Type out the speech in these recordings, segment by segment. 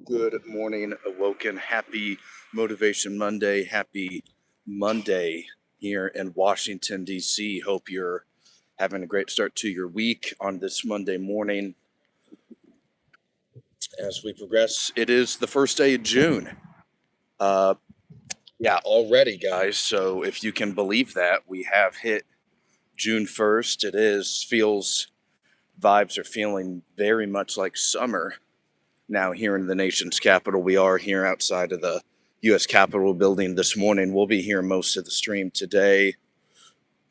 Good morning, Awoken. Happy Motivation Monday. Happy Monday here in Washington, D.C. Hope you're having a great start to your week on this Monday morning. As we progress, it is the first day of June. Already, guys. So if you can believe that, we have hit June 1st. Vibes are feeling very much like summer now here in the nation's capital. We are here outside of the U.S. Capitol building this morning. We'll be here most of the stream today.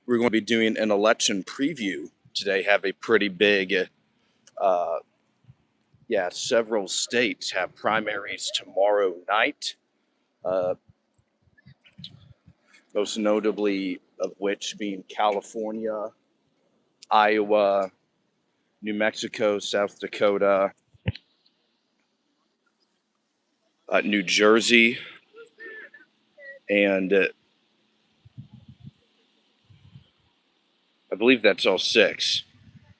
We're going to be doing an election preview today. Have a pretty big, several states have primaries tomorrow night. Most notably of which being California, Iowa, New Mexico, South Dakota, New Jersey, and I believe that's all six.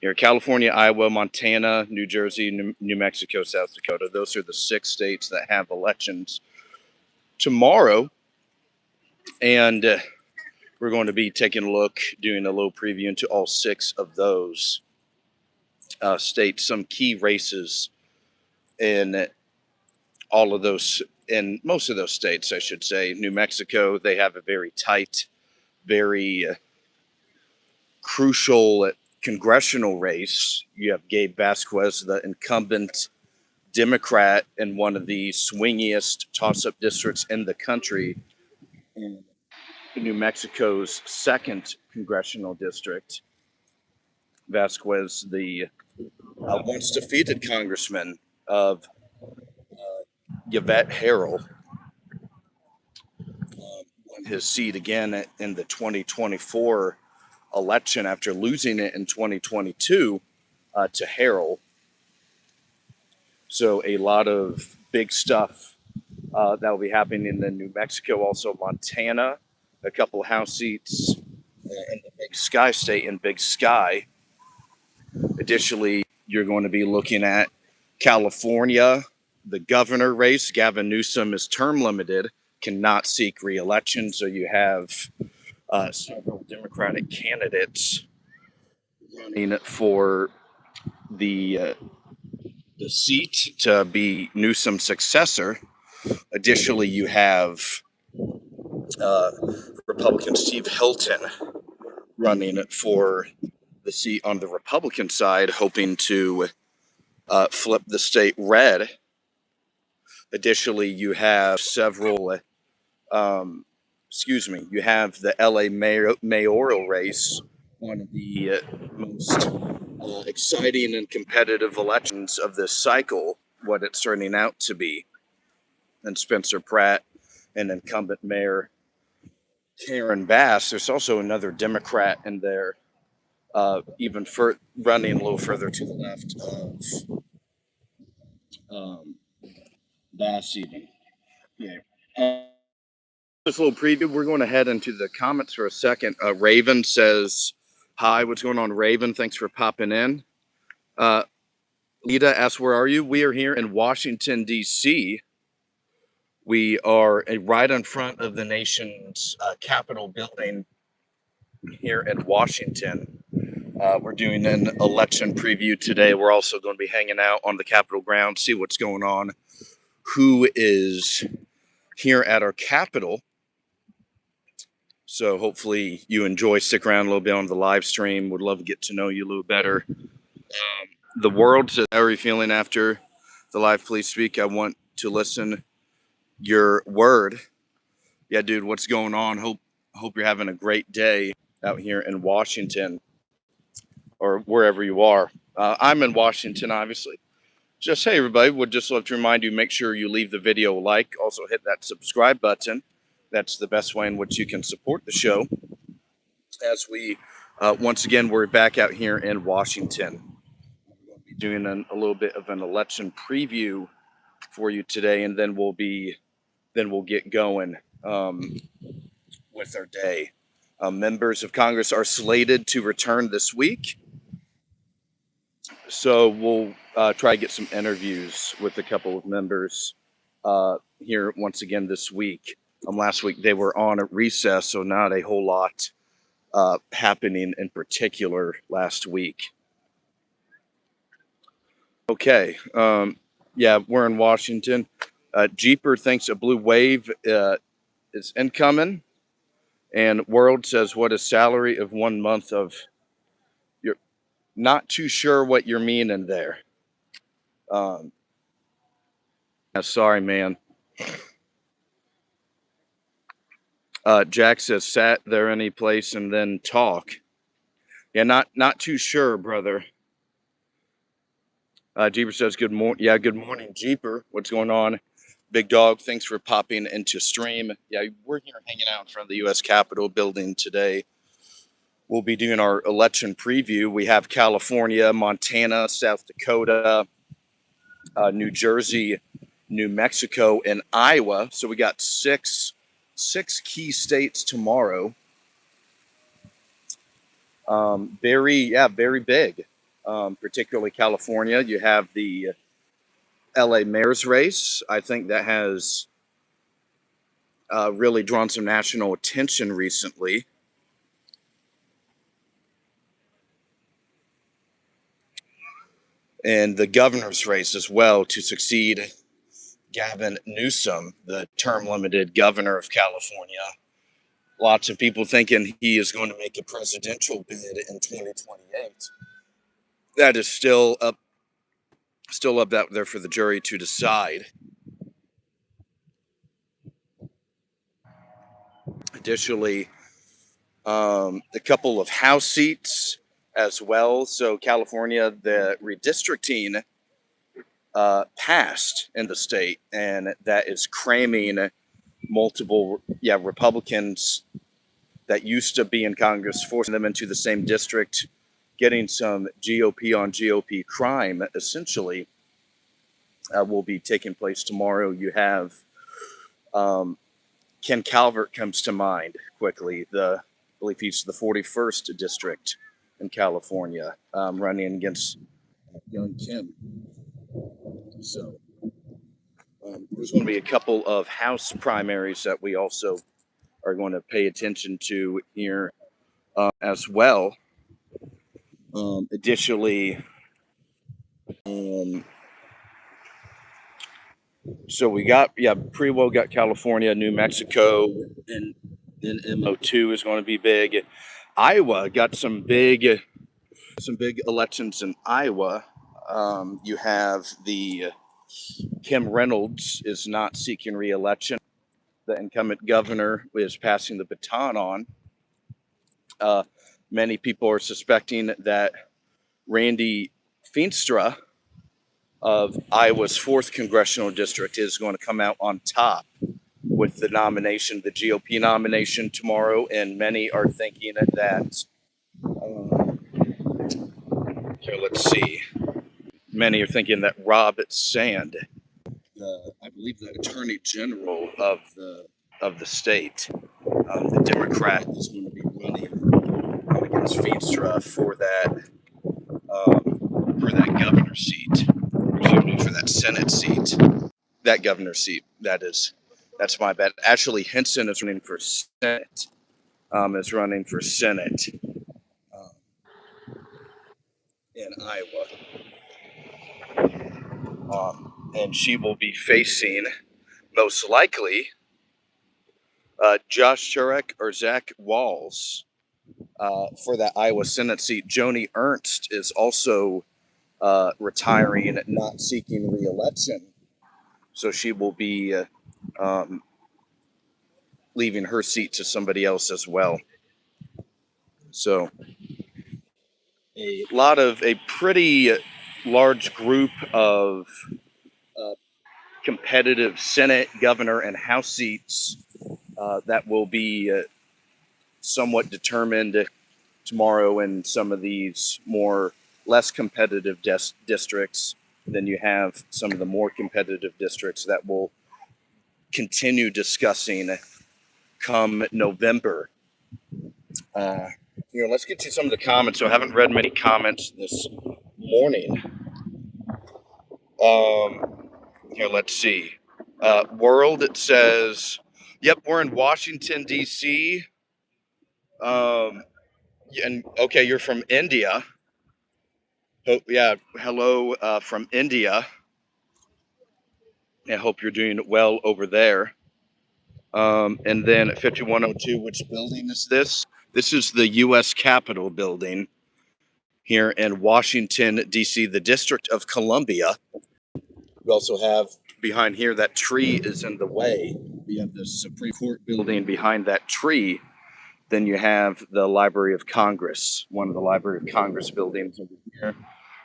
Here, California, Iowa, Montana, New Jersey, New Mexico, South Dakota. Those are the six states that have elections tomorrow. And we're going to be taking a look, doing a little preview into all six of those states, some key races in all of those, in most of those states, I should say. New Mexico, they have a very tight, very crucial congressional race. You have Gabe Vasquez, the incumbent Democrat in one of the swingiest toss-up districts in the country, in New Mexico's second congressional district. Vasquez, the once defeated congressman of Yvette Harrell, won his seat again in the 2024 election after losing it in 2022 to Harrell. So a lot of big stuff that will be happening in New Mexico, also Montana, a couple of House seats in the Big Sky state in Big Sky. Additionally, you're going to be looking at California, the governor race. Gavin Newsom is term limited, cannot seek re-election. So you have several Democratic candidates running for the seat to be Newsom's successor. Additionally, you have Republican Steve Hilton running for the seat on the Republican side, hoping to flip the state red. Additionally, you have several, you have the LA mayoral race, one of the most exciting and competitive elections of this cycle, what it's turning out to be. And Spencer Pratt and incumbent Mayor Karen Bass. There's also another Democrat in there, running a little further to the left of Bass even. Yeah. This little preview, we're going to head into the comments for a second. Raven says, hi, what's going on, Raven? Thanks for popping in. Lita asks, where are you? We are here in Washington, D.C. We are right in front of the nation's Capitol building here in Washington. We're doing an election preview today. We're also going to be hanging out on the Capitol grounds, see what's going on, who is here at our Capitol. So hopefully you enjoy, stick around a little bit on the live stream. Would love to get to know you a little better. The world says, how are you feeling after the live? Please speak. I want to listen your word. Yeah, dude, what's going on? Hope you're having a great day out here in Washington or wherever you are. I'm in Washington, obviously. Just, hey, everybody, would just love to remind you, make sure you leave the video a like. Also hit that subscribe button. That's the best way in which you can support the show. As we, once again, we're back out here in Washington. We're going to be doing a little bit of an election preview for you today, and then we'll get going with our day. Members of Congress are slated to return this week. So we'll try to get some interviews with a couple of members here once again this week. Last week they were on a recess, so not a whole lot happening in particular last week. Okay, yeah, we're in Washington. Jeeper thinks a blue wave is incoming, and World says, "What a salary of 1 month of." You're not too sure what you're meaning there. Yeah, sorry, man. Jack says, "Sat there any place and then talk." Yeah, not too sure, brother. Jeeper says, "Good morning." Yeah, good morning, Jeeper. What's going on, Big Dog? Thanks for popping into stream. Yeah, we're here hanging out in front of the U.S. Capitol building today. We'll be doing our election preview. We have California, Montana, South Dakota, New Jersey, New Mexico, and Iowa. So we got six key states tomorrow. Very big. Particularly California. You have the LA mayor's race. I think that has really drawn some national attention recently. And the governor's race as well to succeed Gavin Newsom, the term limited governor of California. Lots of people thinking he is going to make a presidential bid in 2028. That is still up out there for the jury to decide. Additionally, a couple of House seats as well. So California, the redistricting passed in the state, and that is cramming multiple Republicans that used to be in Congress, forcing them into the same district, getting some GOP on GOP crime, essentially, will be taking place tomorrow. You have Ken Calvert comes to mind quickly. I believe he's the 41st district in California, running against young Kim. So there's going to be a couple of House primaries that we also are going to pay attention to here as well. Additionally, so we got pretty well got California, New Mexico, and then MO2 is going to be big. Iowa got some big elections in Iowa. You have the Kim Reynolds is not seeking re-election. The incumbent governor is passing the baton on. Many people are suspecting that Randy Feenstra of Iowa's 4th congressional district is going to come out on top with the nomination, the GOP nomination tomorrow, and many are thinking that. Here, let's see. Many are thinking that Rob Sand, I believe the Attorney General of the state, the Democrat, is going to be running against Feenstra for that governor seat, for that Senate seat, that governor seat. That's my bad. Ashley Hinson is running for Senate. In Iowa, and she will be facing most likely Josh Turek or Zach Walls for that Iowa Senate seat. Joni Ernst is also retiring, not seeking re-election, so she will be leaving her seat to somebody else as well. So a pretty large group of competitive Senate, governor, and House seats that will be somewhat determined tomorrow in some of these less competitive districts. Then you have some of the more competitive districts that will continue discussing come November. Let's get to some of the comments. So I haven't read many comments this morning. Here, let's see. World, it says, yep, we're in Washington, D.C. And okay, you're from India. Oh, yeah, hello from India. I hope you're doing well over there. And then at 5102, which building is this? This is the U.S. Capitol building here in Washington, D.C., the District of Columbia. We also have behind here, that tree is in the way. We have the Supreme Court building behind that tree. Then you have the Library of Congress, one of the Library of Congress buildings over here.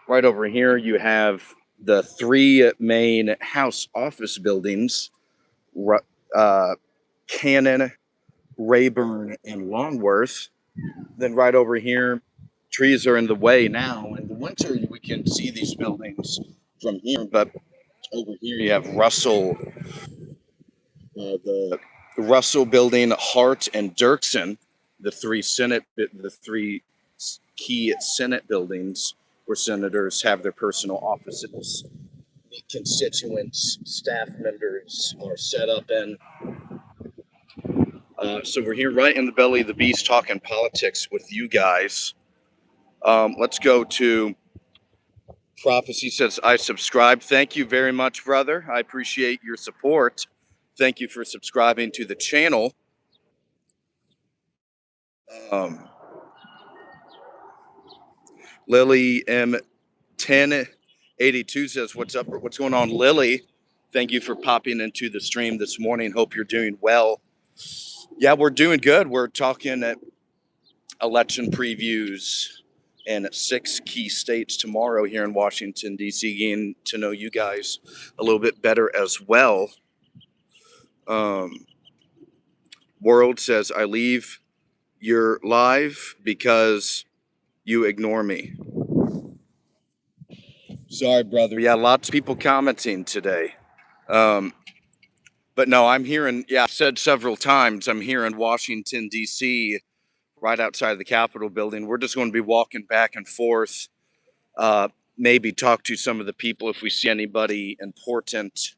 Right over here, you have the three main House office buildings, Cannon, Rayburn, and Longworth. Then right over here, trees are in the way now. In the winter, we can see these buildings from here, but over here you have the Russell building, Hart and Dirksen, the three key Senate buildings where senators have their personal offices. The constituents, staff members are set up in. So we're here right in the belly of the beast talking politics with you guys. Let's go to Prophecy says, I subscribe. Thank you very much, brother. I appreciate your support. Thank you for subscribing to the channel. Lily M1082 says, what's up? What's going on, Lily? Thank you for popping into the stream this morning. Hope you're doing well. Yeah, we're doing good. We're talking at election previews in 6 key states tomorrow here in Washington, D.C., getting to know you guys a little bit better as well. World says, I leave your live because you ignore me. Sorry, brother. Yeah, lots of people commenting today. But no, I'm here in, I've said several times, I'm here in Washington, D.C., right outside of the Capitol building. We're just going to be walking back and forth, maybe talk to some of the people. If we see anybody important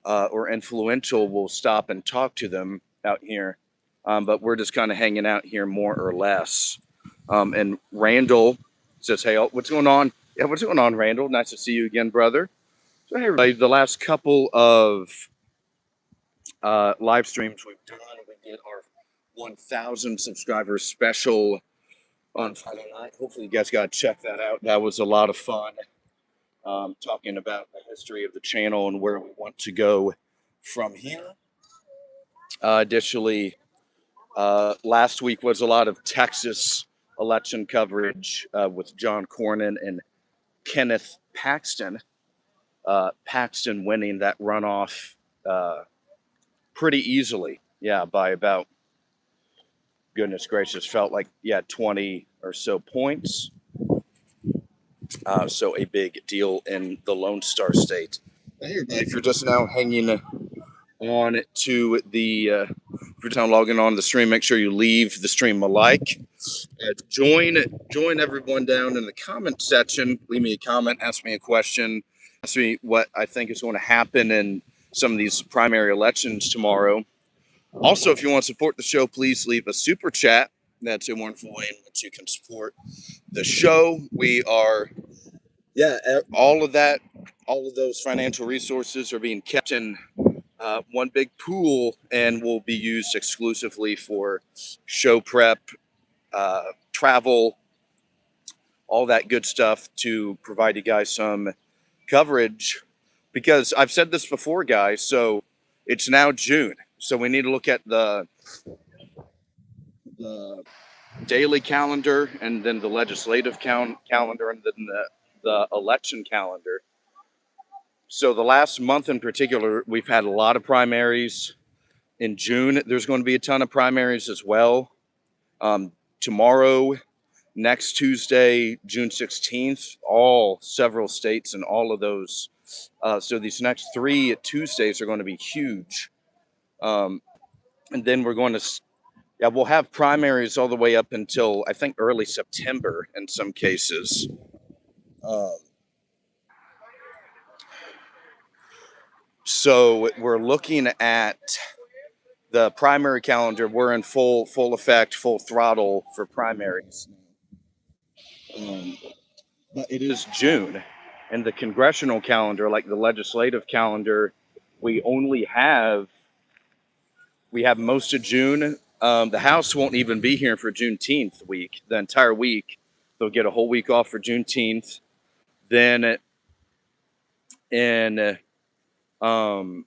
or influential, we'll stop and talk to them out here. But we're just kind of hanging out here more or less. And Randall says, hey, what's going on? Yeah, what's going on, Randall? Nice to see you again, brother. So, hey, everybody, the last couple of live streams we've done, we did our 1,000 subscribers special on Friday night. Hopefully you guys got to check that out. That was a lot of fun, talking about the history of the channel and where we want to go from here. Additionally, last week was a lot of Texas election coverage with John Cornyn and Kenneth Paxton. Paxton winning that runoff pretty easily. Yeah, by about, goodness gracious, felt like 20 or so points. So a big deal in the Lone Star State. If you're just now hanging on to the, if you're just now logging on the stream, make sure you leave the stream a like. Join everyone down in the comment section. Leave me a comment, ask me a question, ask me what I think is going to happen in some of these primary elections tomorrow. Also, if you want to support the show, please leave a super chat. That's a wonderful way in which you can support the show. We are, all of those financial resources are being kept in one big pool and will be used exclusively for show prep, travel, all that good stuff to provide you guys some coverage. Because I've said this before, guys, so it's now June. So we need to look at the daily calendar and then the legislative calendar and then the election calendar. So the last month in particular, we've had a lot of primaries. In June, there's going to be a ton of primaries as well. Tomorrow, next Tuesday, June 16th, several states and all of those. So these next 3 Tuesdays are going to be huge. And then we're going to, we'll have primaries all the way up until, I think, early September in some cases. Um, so we're looking at the primary calendar. We're in full effect, full throttle for primaries. Um, but it is June, and the congressional calendar, like the legislative calendar, we only have we have most of June. The House won't even be here for Juneteenth week, the entire week. They'll get a whole week off for Juneteenth. Then in the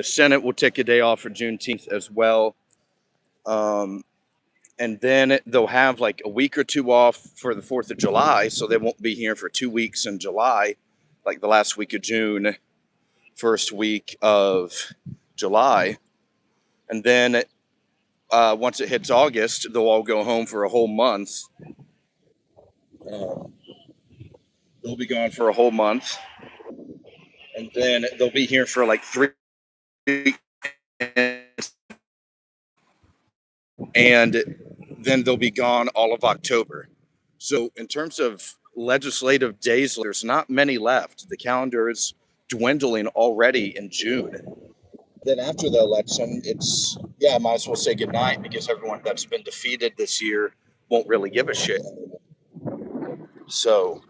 Senate will take a day off for Juneteenth as well. Um, and then they'll have like a week or two off for the 4th of July. So they won't be here for 2 weeks in July, like the last week of June, first week of July. And then once it hits August, they'll all go home for a whole month. Um, they'll be gone for a whole month. And then they'll be here for like 3 weeks. And then they'll be gone all of October. So, in terms of legislative days, there's not many left. The calendar is dwindling already in June. Then, after the election, it's, yeah, I might as well say goodnight because everyone that's been defeated this year won't really give a shit. So,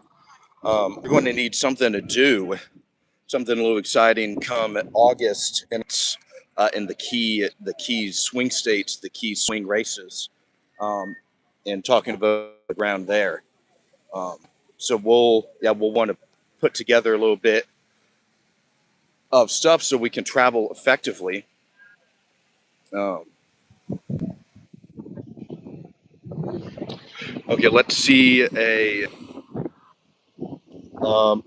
we're going to need something to do, something a little exciting come August, and it's in the key swing states, the key swing races, and talking about the ground there. Um, so we'll want to put together a little bit of stuff so we can travel effectively. Um, okay, let's see a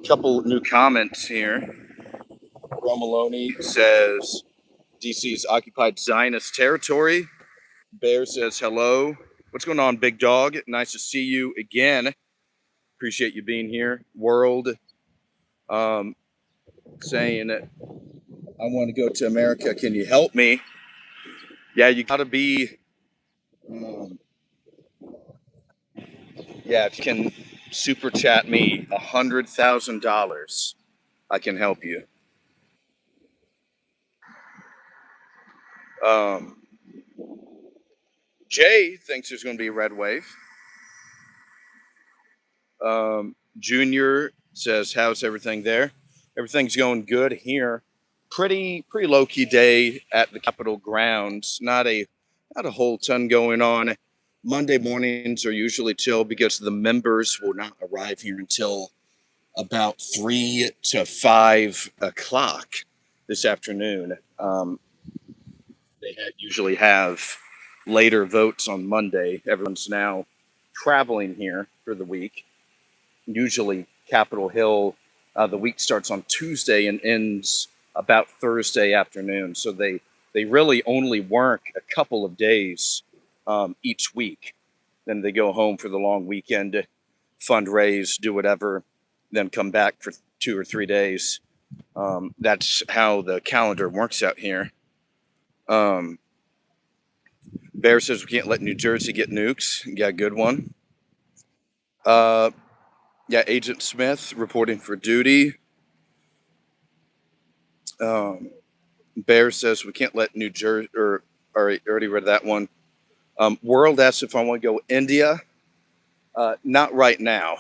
couple new comments here. Romaloni says DC's occupied Zionist territory. Bear says hello. What's going on, big dog? Nice to see you again. Appreciate you being here. World um, saying, I want to go to America. Can you help me? Yeah, you got to be. Um, yeah, if you can super chat me $100,000, I can help you. Um, Jay thinks there's going to be a red wave. Junior says, "How's everything there?" Everything's going good here. Pretty low key day at the Capitol grounds. Not a whole ton going on. Monday mornings are usually chill because the members will not arrive here until about 3 to 5 o'clock this afternoon. Usually have later votes on Monday. Everyone's now traveling here for the week. Usually Capitol Hill, the week starts on Tuesday and ends about Thursday afternoon. So they really only work a couple of days each week. Then they go home for the long weekend, fundraise, do whatever, then come back for 2 or 3 days. That's how the calendar works out here. Bear says we can't let New Jersey get nukes. Yeah, good one. Yeah, Agent Smith reporting for duty. Bear says we can't let New Jersey, or already read that one. World asks if I want to go India. Not right now.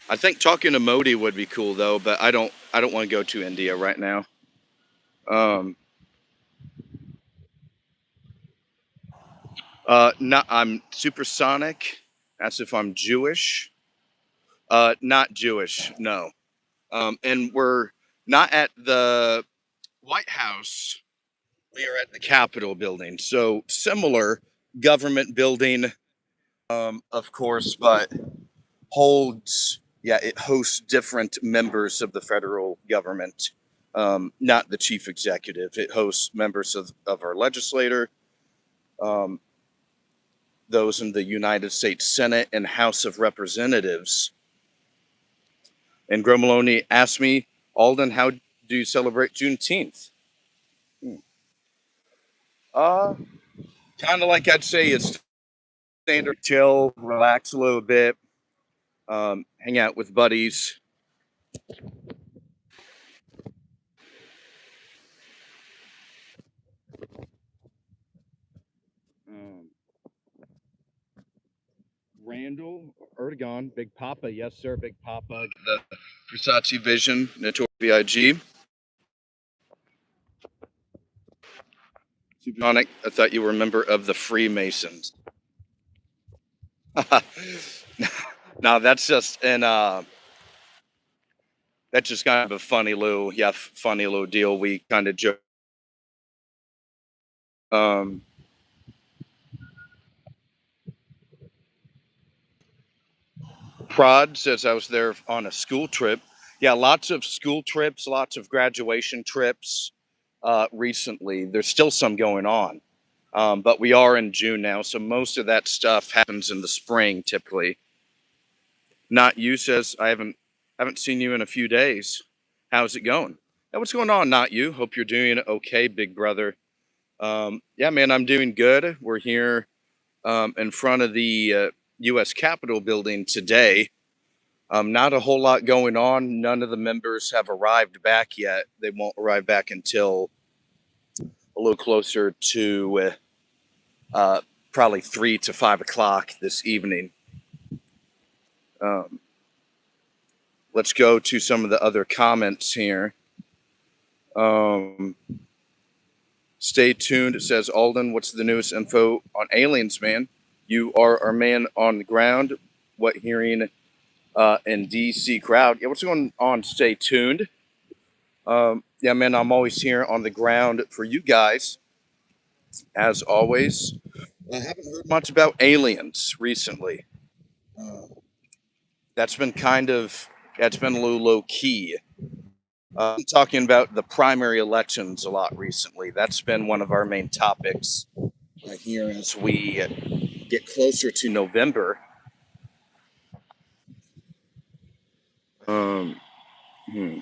I think talking to Modi would be cool though, but I don't want to go to India right now. Um, Not I'm supersonic. Asks if I'm Jewish. Not Jewish, no. And we're not at the White House. We are at the Capitol building. So similar government building, of course, but it hosts different members of the federal government, not the chief executive. It hosts members of our legislature, um, those in the United States Senate and House of Representatives. And Gromaloni asked me, Alden, how do you celebrate Juneteenth? Uh, Kind of like I'd say it's standard chill, relax a little bit, hang out with buddies. Um, Randall Erdogan, Big Papa, yes sir, Big Papa, the Versace Vision, Notorious B.I.G. Supersonic, I thought you were a member of the Freemasons. No, that's just kind of a funny little deal. We kind of joke. Um, Prod says I was there on a school trip. Yeah, lots of school trips, lots of graduation trips. Recently, there's still some going on, but we are in June now, so most of that stuff happens in the spring typically. Not you says I haven't seen you in a few days. How's it going? Yeah, what's going on? Not you. Hope you're doing okay, big brother. Yeah, man, I'm doing good. We're here in front of the U.S. Capitol building today. Not a whole lot going on. None of the members have arrived back yet. They won't arrive back until a little closer to probably 3 to 5 o'clock this evening. Um, let's go to some of the other comments here. Um, Stay tuned. It says, Alden, what's the newest info on aliens, man? You are our man on the ground. What hearing in DC crowd? Yeah, what's going on? Stay tuned. Yeah, man, I'm always here on the ground for you guys, as always. I haven't heard much about aliens recently. Uh, that's been yeah, it's been a little low key. I'm talking about the primary elections a lot recently. That's been one of our main topics here as we get closer to November. Um, hmm.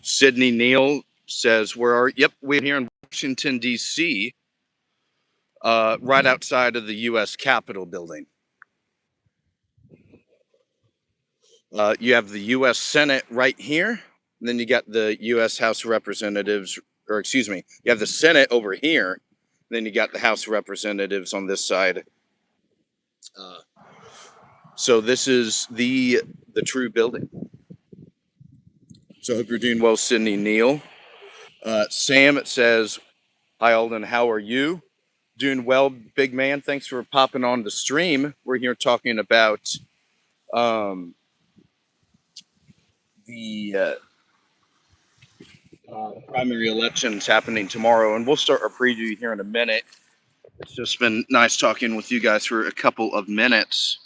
Sydney Neal says, "Where are?" Yep, we're here in Washington D.C., right outside of the U.S. Capitol building. You have the U.S. Senate right here, and then you got the U.S. House of Representatives, or excuse me, you have the Senate over here, and then you got the House of Representatives on this side. Uh, so this is the true building. So I hope you're doing well, Sydney Neal. Sam says, "Hi Alden, how are you? Doing well, big man. Thanks for popping on the stream. We're here talking about um, the primary elections happening tomorrow, and we'll start our preview here in a minute. It's just been nice talking with you guys for a couple of minutes.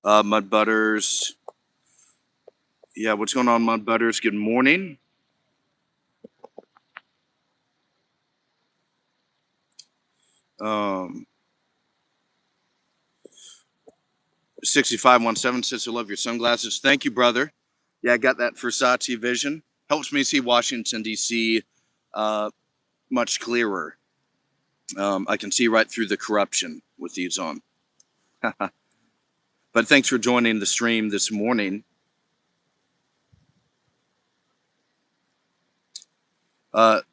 Mud Butters, yeah, what's going on, Mud Butters? Good morning. Um, 6517 says, I love your sunglasses. Thank you, brother. Yeah, I got that Versace Vision. Helps me see Washington, D.C. Much clearer. I can see right through the corruption with these on. But thanks for joining the stream this morning.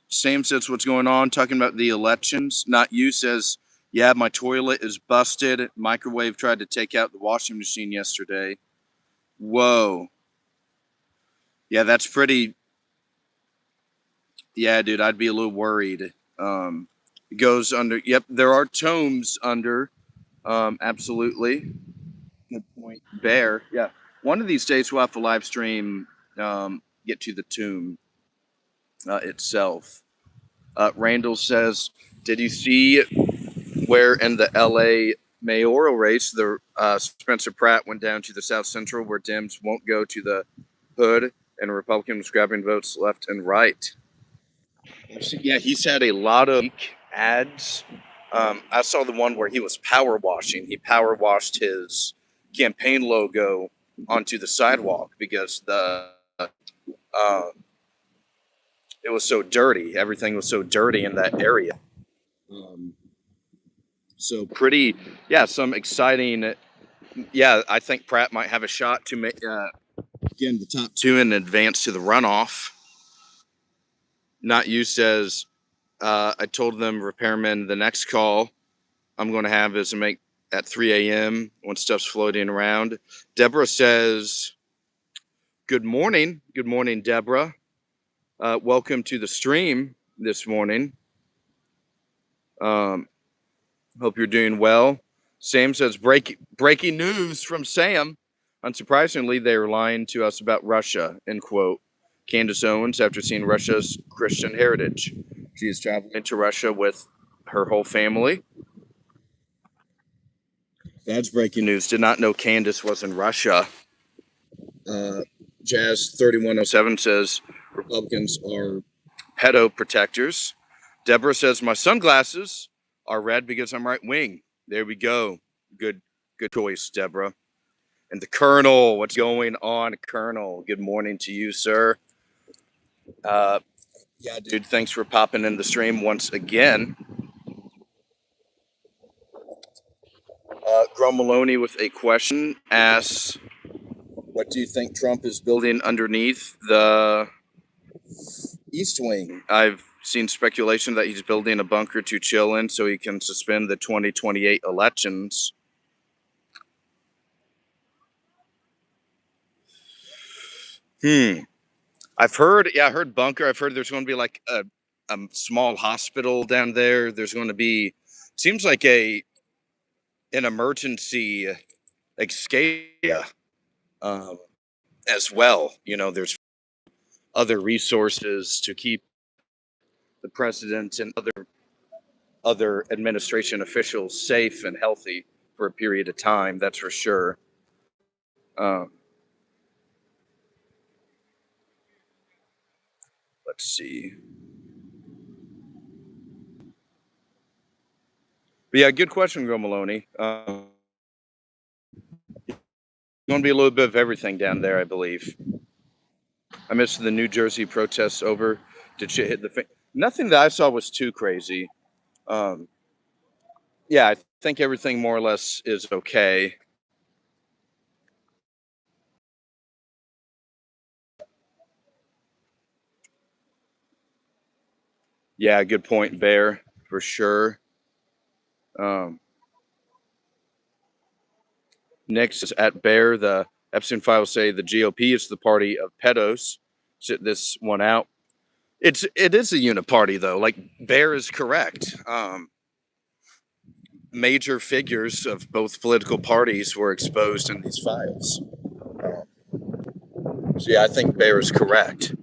Sam says, what's going on? Talking about the elections. Not you says, yeah, my toilet is busted. Microwave tried to take out the washing machine yesterday. Whoa. Yeah, that's pretty. Yeah, dude, I'd be a little worried. It goes under. Yep, there are tomes under. Absolutely. Good point. Bear. Yeah. One of these days we'll have to live stream, get to the tomb itself. Randall says, did you see where in the LA mayoral race, the Spencer Pratt went down to the South Central where Dems won't go to the hood and Republicans grabbing votes left and right? Yeah, he's had a lot of ads. I saw the one where he was power washing. He power washed his campaign logo onto the sidewalk because uh, it was so dirty. Everything was so dirty in that area. Um, So pretty, yeah, some exciting. Yeah, I think Pratt might have a shot to make get in the top two and advance to the runoff. Not you says, I told them repairman the next call I'm going to have is to make at 3 a.m. when stuff's floating around. Deborah says, good morning. Good morning, Deborah. Welcome to the stream this morning. Hope you're doing well. Sam says, breaking news from Sam. Unsurprisingly, they are lying to us about Russia, end quote. Candace Owens, after seeing Russia's Christian heritage. She is traveling to Russia with her whole family. That's breaking news. Did not know Candace was in Russia. Jazz 3107 says Republicans are pedo protectors. Deborah says my sunglasses are red because I'm right wing. There we go. Good choice, Deborah. And the Colonel, what's going on, Colonel? Good morning to you, sir. Yeah, dude, thanks for popping in the stream once again. Gro Maloney with a question asks, what do you think Trump is building underneath the East Wing? I've seen speculation that he's building a bunker to chill in so he can suspend the 2028 elections. I've heard bunker. I've heard there's going to be like a small hospital down there. There's going to be, seems like an emergency escape as well. You know, there's other resources to keep the president and other administration officials safe and healthy for a period of time. That's for sure. Let's see. But yeah, good question, Gro Maloney. Going to be a little bit of everything down there, I believe. I missed the New Jersey protests over. Did shit hit the fan? Nothing that I saw was too crazy. Yeah, I think everything more or less is okay. Yeah, good point, Bear, for sure. Next is at Bear. The Epstein files say the GOP is the party of pedos. Sit this one out. It is a uniparty though. Like Bear is correct. Major figures of both political parties were exposed in these files. So yeah, I think Bear is correct.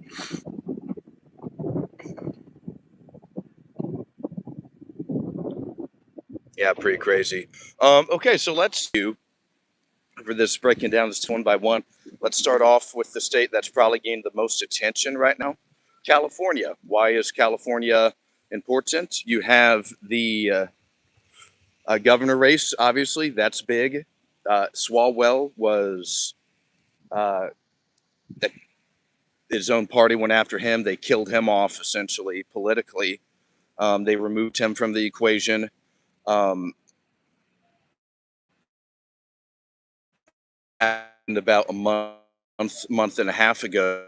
Yeah, pretty crazy. Okay, so let's do for this breaking down this one by one. Let's start off with the state that's probably gained the most attention right now, California. Why is California important? You have the governor race, obviously, that's big. Swalwell was his own party went after him. They killed him off essentially politically. They removed him from the equation. And about a month and a half ago.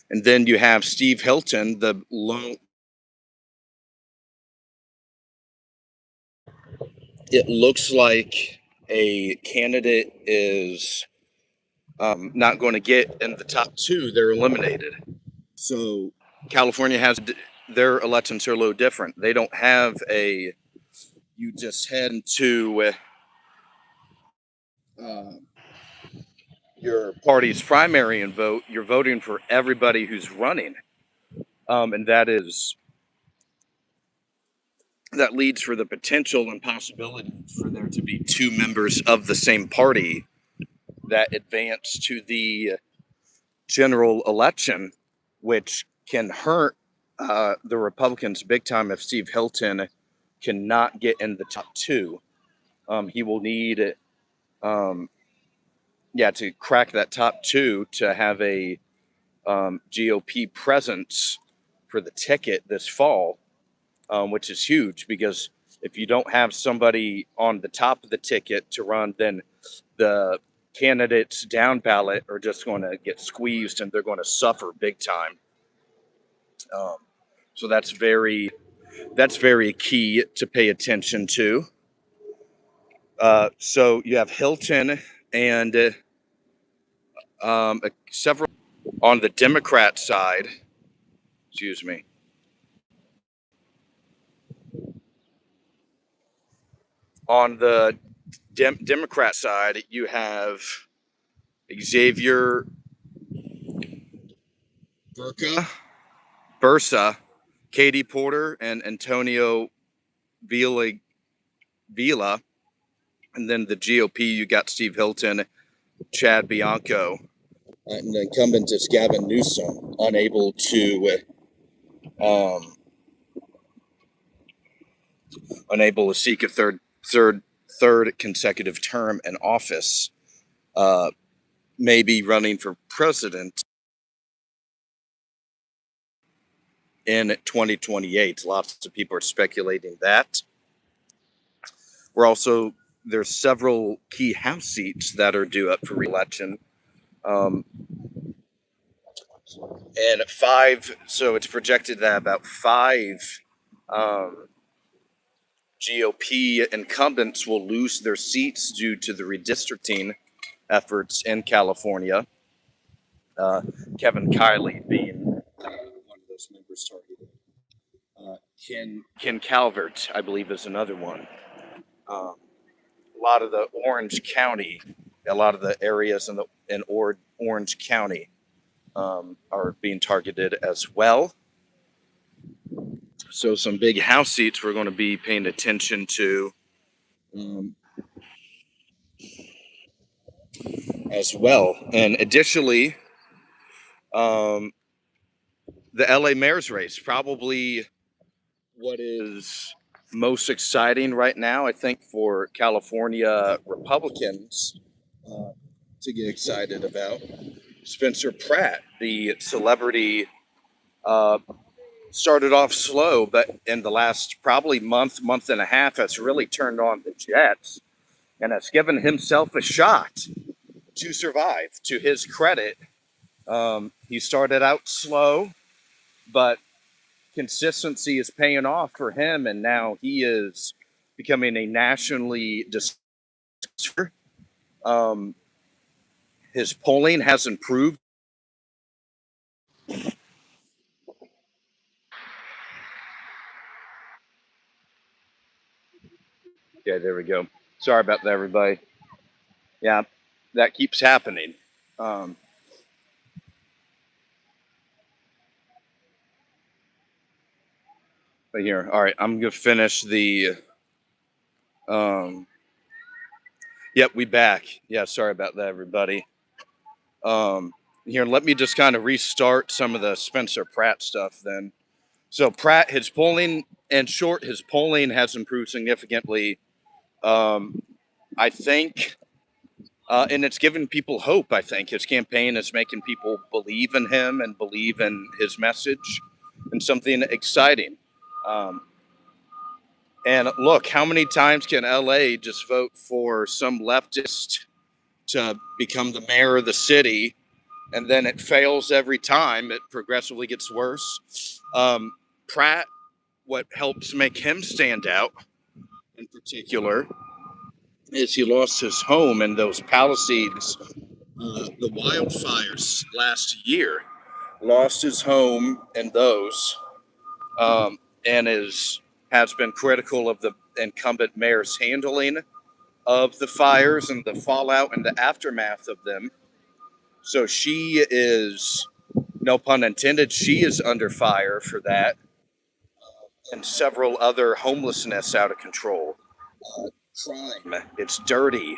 And then you have Steve Hilton, the lone. It looks like a candidate is not going to get in the top two. They're eliminated. So California has their elections are a little different. They don't have a. You just head to your party's primary and vote. You're voting for everybody who's running, and that leads for the potential and possibility for there to be two members of the same party that advance to the general election, which can hurt the Republicans big time if Steve Hilton cannot get in the top two. He will need, to crack that top two to have a GOP presence for the ticket this fall. which is huge because if you don't have somebody on the top of the ticket to run, then the candidates down ballot are just going to get squeezed and they're going to suffer big time. Um, so that's very key to pay attention to. So you have Hilton and several on the Democrat side. Excuse me. On the Democrat side, you have Xavier Bursa, Katie Porter, and Antonio Vila. And then the GOP, you got Steve Hilton, Chad Bianco. And the incumbent is Gavin Newsom, um, unable to seek a third consecutive term in office. Maybe running for president in 2028. Lots of people are speculating that. There's several key House seats that are due up for re-election. And so it's projected that about five GOP incumbents will lose their seats due to the redistricting efforts in California. Kevin Kiley being one of those members targeted. Ken Calvert, I believe, is another one. A lot of the a lot of the areas in Orange County are being targeted as well. So some big House seats we're going to be paying attention to as well. And additionally, the LA mayor's race, probably what is most exciting right now, I think, for California Republicans to get excited about. Spencer Pratt, the celebrity, started off slow, but in the last probably month and a half, has really turned on the jets and has given himself a shot to survive. To his credit, he started out slow, but consistency is paying off for him, and now he is becoming a nationally discussed. Um, his polling has improved. Okay, there we go. Sorry about that, everybody. Yeah, that keeps happening. Um, but here, all right, I'm gonna finish the. Um, yep, we back. Yeah, sorry about that, everybody. Here, let me just kind of restart some of the Spencer Pratt stuff then. So Pratt, his polling has improved significantly. I think, and it's given people hope. I think his campaign is making people believe in him and believe in his message and something exciting. Um, and look, how many times can LA just vote for some leftist to become the mayor of the city, and then it fails every time? It progressively gets worse. Pratt, what helps make him stand out in particular is he lost his home in those Palisades, the wildfires last year. Lost his home in those, and has been critical of the incumbent mayor's handling of the fires and the fallout and the aftermath of them. So she is, no pun intended, she is under fire for that, and several other homelessness out of control. Crime, it's dirty.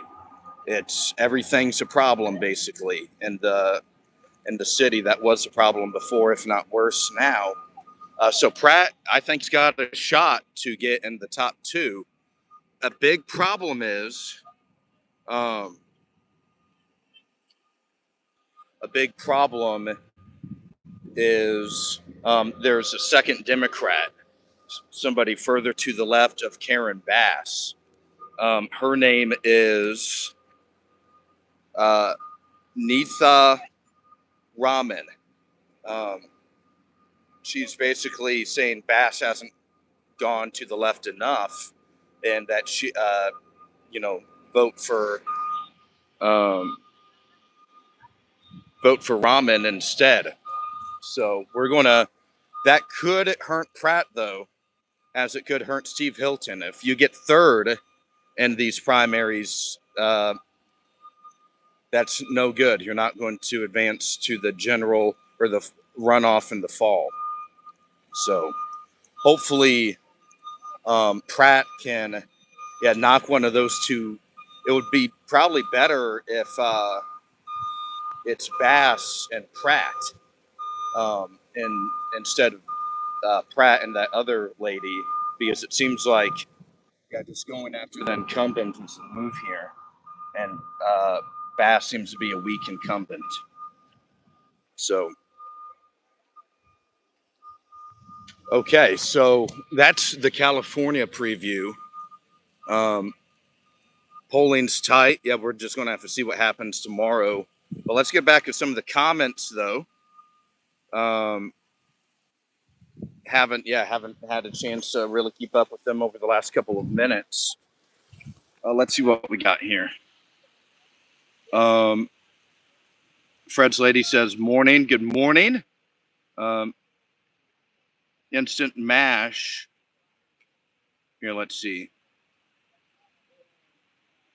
It's everything's a problem basically in the city that was a problem before, if not worse now. So Pratt, I think, has got a shot to get in the top two. A big problem um, is there's a second Democrat somebody further to the left of Karen Bass. Her name is Neetha Raman. She's basically saying Bass hasn't gone to the left enough, and that she, vote for Raman instead. So that could hurt Pratt though, as it could hurt Steve Hilton. If you get third in these primaries, that's no good. You're not going to advance to the general or the runoff in the fall. So hopefully Pratt can knock one of those two. It would be probably better if it's Bass and Pratt, and instead of Pratt and that other lady, because it seems like just going after the incumbent is the move here, and Bass seems to be a weak incumbent. So, okay, so that's the California preview. Polling's tight. Yeah, we're just going to have to see what happens tomorrow. But let's get back to some of the comments, though. Haven't had a chance to really keep up with them over the last couple of minutes. Let's see what we got here. Fred's lady says, morning, good morning. Instant mash. Here, let's see.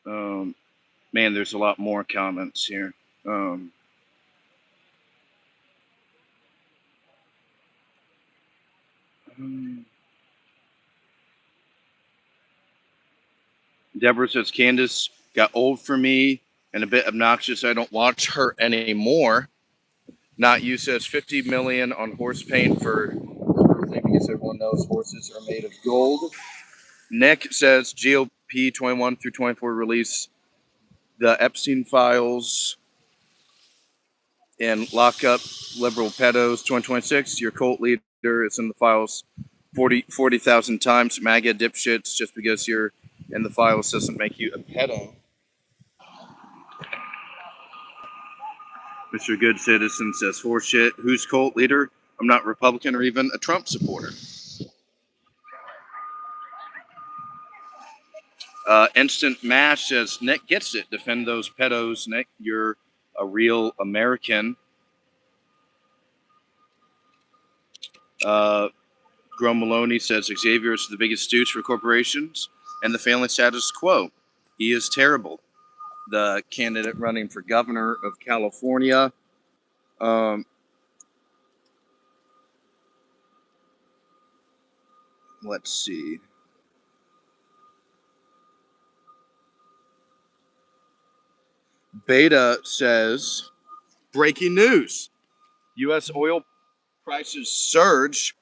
Man, there's a lot more comments here. Deborah says, Candace got old for me and a bit obnoxious. I don't watch her anymore. Not You says 50 million on horse paint for birthday because everyone knows horses are made of gold. Nick says GOP 21 through 24 release the Epstein files and lock up liberal pedos 2026. Your cult leader is in the files 40,000 times. MAGA dipshits, just because you're in the files doesn't make you a pedo. Mr. Good Citizen says horseshit. Who's cult leader? I'm not Republican or even a Trump supporter. Instant Mash says Nick gets it. Defend those pedos, Nick. You're a real American. Gro Maloney says Xavier is the biggest stooge for corporations and the family status quo. He is terrible. The candidate running for governor of California. Let's see. Beta says, breaking news. U.S. oil prices surge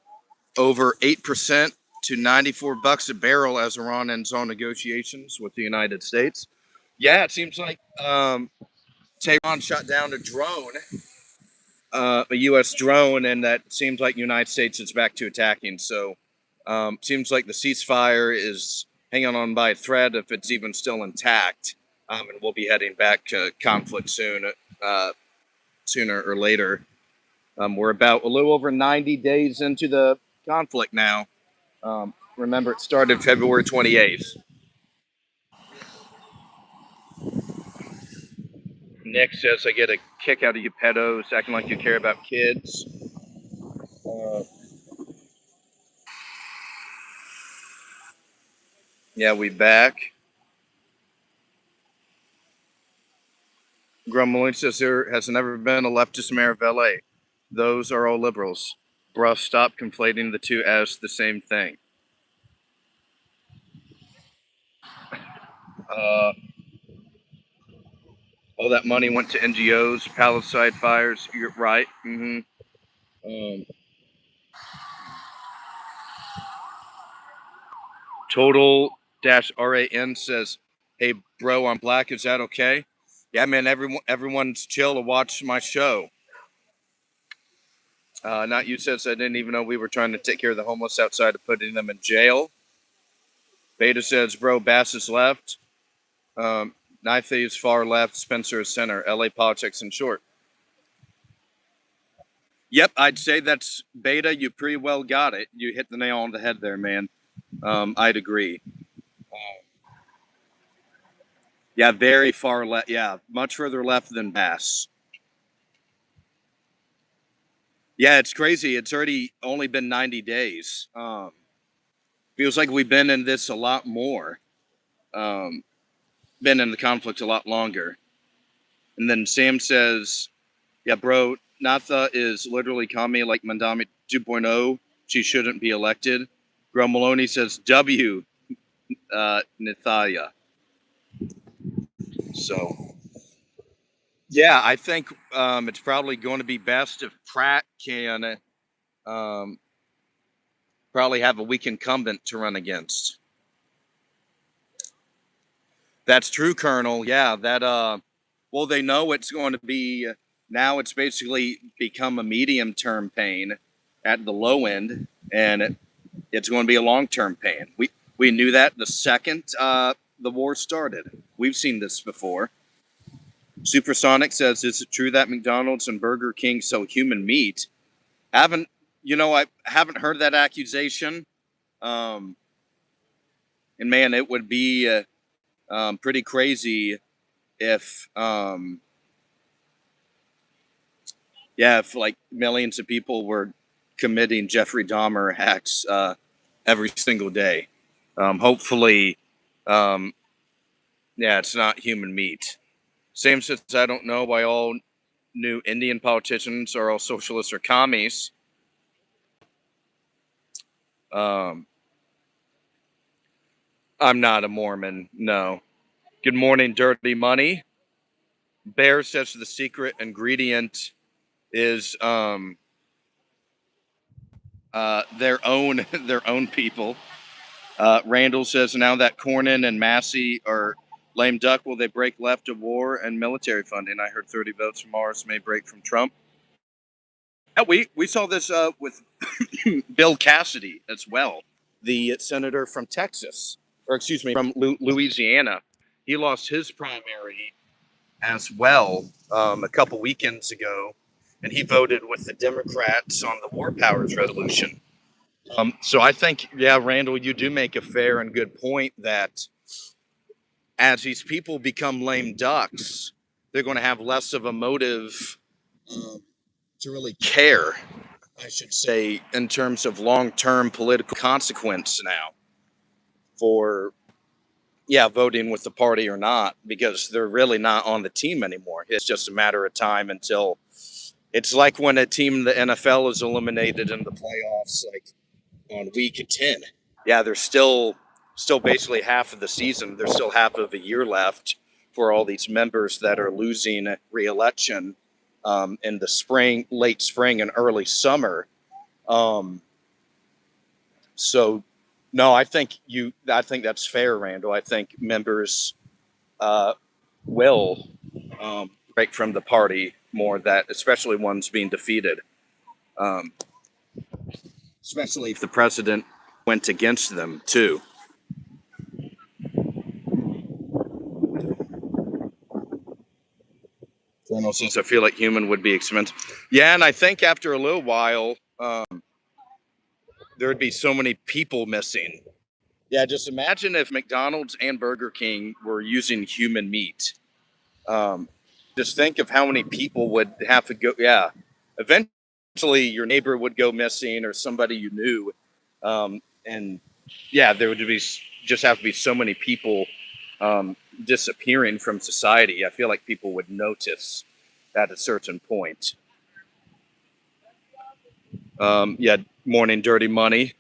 over 8% to $94 a barrel as Iran ends all negotiations with the United States. Yeah, it seems like Tehran shot down a drone, a U.S. drone, and that seems like the United States is back to attacking. So seems like the ceasefire is hanging on by a thread, if it's even still intact. And we'll be heading back to conflict soon, sooner or later. We're about a little over 90 days into the conflict now. Remember, it started February 28th. Nick says, I get a kick out of you pedos, acting like you care about kids. Yeah, we back. Grumbling says there has never been a leftist mayor of LA. Those are all liberals. Bruh, stop conflating the two as the same thing. All that money went to NGOs, Palisade fires. You're right. Total-RAN says, hey, bro, I'm black. Is that okay? Yeah, man, everyone's chill to watch my show. Not you says I didn't even know we were trying to take care of the homeless outside of putting them in jail. Beta says, bro, Bass is left. Knife is far left. Spencer is center. LA politics in short. Yep, I'd say that's Beta. You pretty well got it. You hit the nail on the head there, man. I'd agree. Yeah, very far left. Yeah, much further left than Bass. Yeah, it's crazy. It's already only been 90 days. Feels like we've been in this a lot more. Um, been in the conflict a lot longer. And then Sam says, yeah, bro, Natha is literally commie like Mandami 2.0. She shouldn't be elected. Gro Maloney says, W, Nithaya. So, yeah, I think it's probably going to be best if Pratt can um, probably have a weak incumbent to run against. That's true, Colonel. Yeah, that well, they know it's going to be now. It's basically become a medium-term pain at the low end, and it's going to be a long-term pain. We knew that the second the war started. We've seen this before. Supersonic says, "Is it true that McDonald's and Burger King sell human meat?" Haven't I haven't heard that accusation. Um, and man, it would be pretty crazy if yeah, if like millions of people were committing Jeffrey Dahmer acts every single day. Hopefully, um, yeah, it's not human meat. Same since I don't know why all new Indian politicians are all socialists or commies. Um, I'm not a Mormon, no. Good morning, Dirty Money. Bear says the secret ingredient is their own their own people. Randall says now that Cornyn and Massey are lame duck, will they break left of war and military funding? I heard 30 votes from Mars may break from Trump. Yeah, we saw this with Bill Cassidy as well, the senator from Texas, or excuse me, from Louisiana. He lost his primary as well a couple weekends ago, and he voted with the Democrats on the War Powers Resolution. So I think, yeah, Randall, you do make a fair and good point that as these people become lame ducks, they're going to have less of a motive to really care, I should say, in terms of long-term political consequence now for, yeah, voting with the party or not, because they're really not on the team anymore. It's just a matter of time until it's like when a team in the NFL is eliminated in the playoffs, like on week 10. Yeah, there's still basically half of the season. There's still half of a year left for all these members that are losing re-election in the spring, late spring, and early summer. Um, so, no, I think that's fair, Randall. I think members will break from the party more. That especially ones being defeated, um, especially if the president went against them too. Colonel says I feel like human would be expensive. Yeah, and I think after a little while, there would be so many people missing. Yeah, just imagine if McDonald's and Burger King were using human meat. Um, just think of how many people would have to go. Yeah, eventually your neighbor would go missing or somebody you knew, and yeah, there would be just have to be so many people disappearing from society. I feel like people would notice at a certain point. Yeah, morning, dirty money.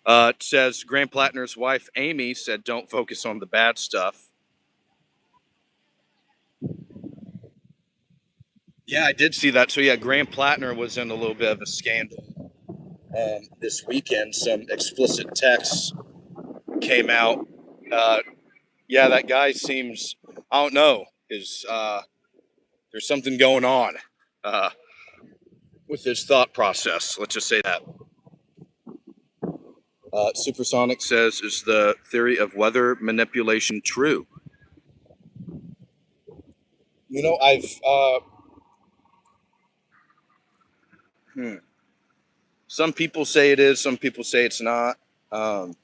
It says Graham Plattner's wife Amy said, "Don't focus on the bad stuff." Yeah, I did see that. So yeah, Graham Plattner was in a little bit of a scandal this weekend. Some explicit texts came out. Uh, yeah, that guy seems. I don't know. Is there's something going on uh, with his thought process. Let's just say that. Supersonic says, is the theory of weather manipulation true? You know, some people say it is, some people say it's not. Um,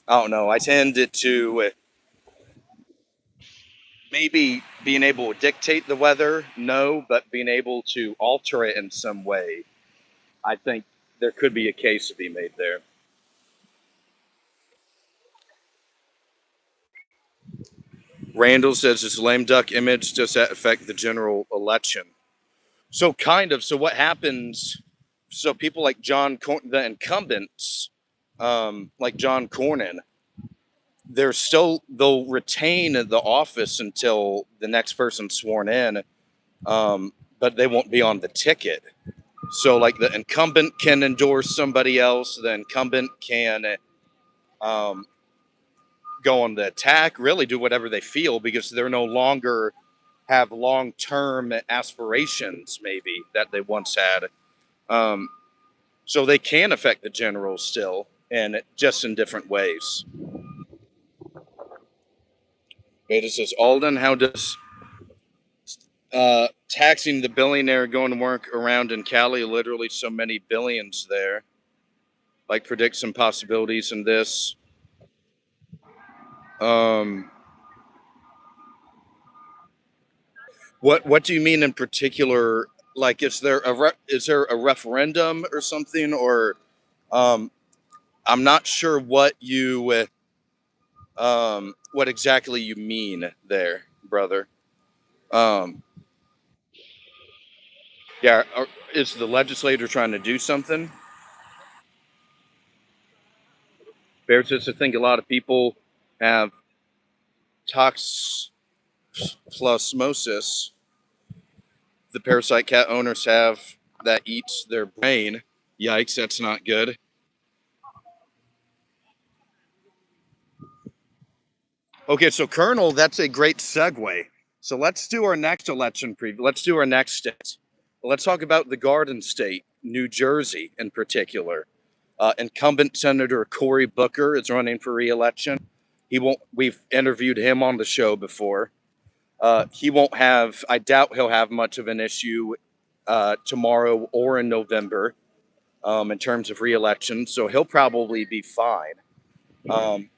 I don't know. I tend to maybe being able to dictate the weather, no, but being able to alter it in some way, I think there could be a case to be made there. Randall says, this lame duck image, does that affect the general election? So kind of. So what happens? So people like the incumbents, like John Cornyn, they'll retain the office until the next person's sworn in, but they won't be on the ticket. So like the incumbent can endorse somebody else, the incumbent can um, go on the attack, really do whatever they feel because they're no longer have long-term aspirations maybe that they once had. Um, so they can affect the general still, and just in different ways. Beta says, Alden, how does taxing the billionaire going to work around in Cali, literally so many billions there, like predict some possibilities in this? Um, what do you mean in particular? Like, is there a referendum or something, or um, I'm not sure what exactly you mean there, brother. Um, yeah, is the legislator trying to do something? Bear says, I think a lot of people have toxoplasmosis. The parasite cat owners have that eats their brain. Yikes, that's not good. Okay, so Colonel, that's a great segue. So let's do our next election preview. Let's do our next state. Let's talk about the Garden State, New Jersey in particular. Incumbent Senator Cory Booker is running for re-election. He won't. We've interviewed him on the show before. He won't have. I doubt he'll have much of an issue tomorrow or in November in terms of re-election. So he'll probably be fine. Um,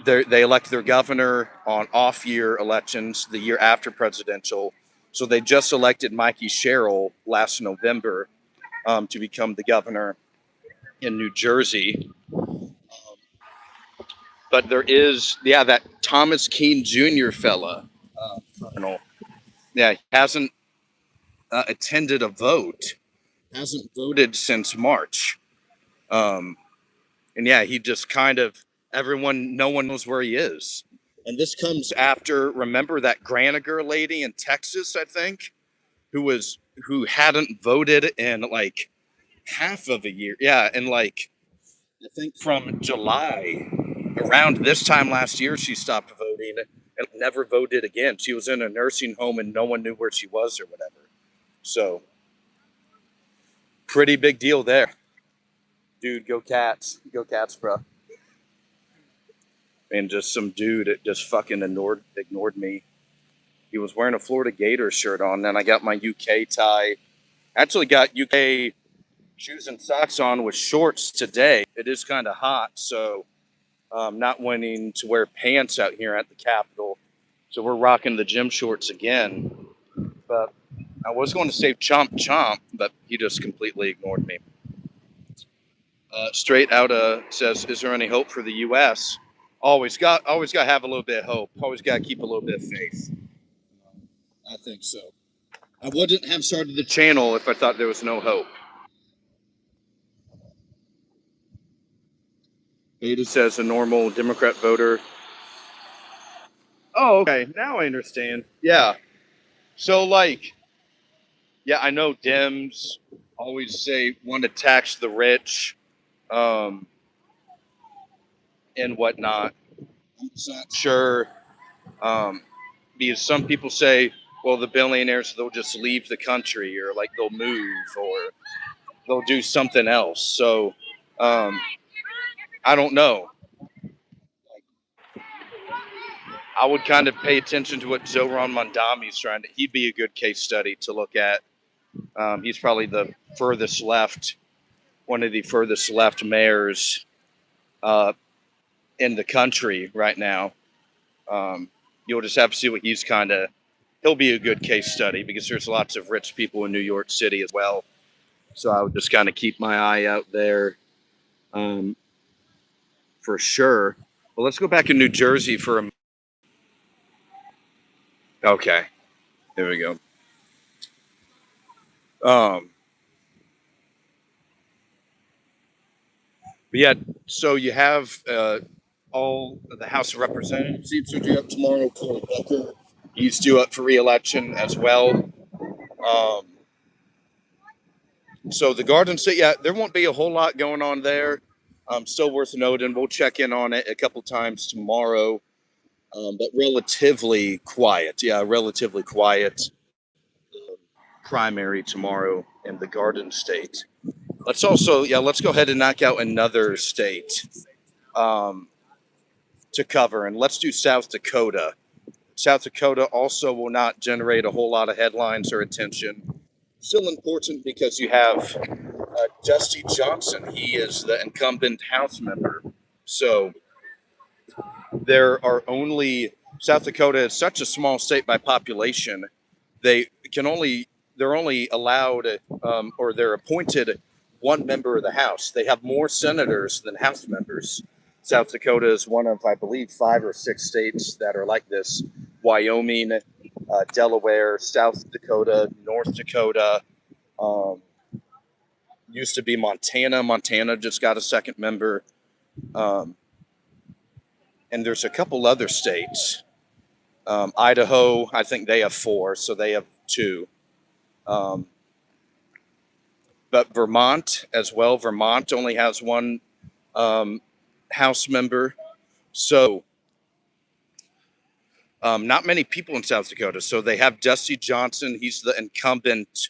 they elect their governor on off-year elections, the year after presidential. So they just elected Mikey Sherrill last November to become the governor in New Jersey. But there is, yeah, that Thomas Keene Jr. fella, Colonel. Yeah, he hasn't attended a vote, hasn't voted since March. Um, and yeah, he just kind of, no one knows where he is. And this comes after, remember that Graniger lady in Texas, I think, who hadn't voted in like half of a year. Yeah, and like I think from July, around this time last year, she stopped voting and never voted again. She was in a nursing home and no one knew where she was or whatever. So, pretty big deal there. Dude, go Cats. Go Cats, bro. And just some dude that just fucking ignored me. He was wearing a Florida Gators shirt on, and I got my UK tie. Actually got UK shoes and socks on with shorts today. It is kind of hot, so not wanting to wear pants out here at the Capitol. So we're rocking the gym shorts again. But I was going to say Chomp Chomp, but he just completely ignored me. Straight out says, is there any hope for the U.S.? Always got to have a little bit of hope. Always got to keep a little bit of faith. I think so. I wouldn't have started the channel if I thought there was no hope. Beta says a normal Democrat voter. Oh, okay. Now I understand. Yeah. So, like, yeah, I know Dems always say want to tax the rich and whatnot. I'm just not sure because some people say well, the billionaires, they'll just leave the country, or like they'll move, or they'll do something else. So um, I don't know. I would kind of pay attention to what Zoran Mondami's trying to. He'd be a good case study to look at. He's probably the furthest left, one of the furthest left mayors uh, in the country right now. You'll just have to see what he's kind of. He'll be a good case study because there's lots of rich people in New York City as well. So I would just kind of keep my eye out there um, for sure. Well, let's go back in New Jersey for a. Okay, there we go. Um, but yeah, so you have all of the House of Representatives seats are due up tomorrow. Cory Booker, he's due up for re-election as well. Um, so the Garden State, yeah, there won't be a whole lot going on there. Still worth noting. We'll check in on it a couple times tomorrow, but relatively quiet. Yeah, relatively quiet primary tomorrow in the Garden State. Let's go ahead and knock out another state um, to cover, and let's do South Dakota. South Dakota also will not generate a whole lot of headlines or attention. Still important because you have Dusty Johnson. He is the incumbent House member. So there are only South Dakota is such a small state by population. They can only they're only allowed or they're appointed one member of the House. They have more senators than House members. South Dakota is one of, I believe, 5 or 6 states that are like this: Wyoming, Delaware, South Dakota, North Dakota. Um, Used to be Montana. Montana just got a second member. Um, and there's a couple other states. Idaho, I think they have 4, so they have 2. Um, but Vermont as well. Vermont only has one um, House member. So not many people in South Dakota. So they have Dusty Johnson. He's the incumbent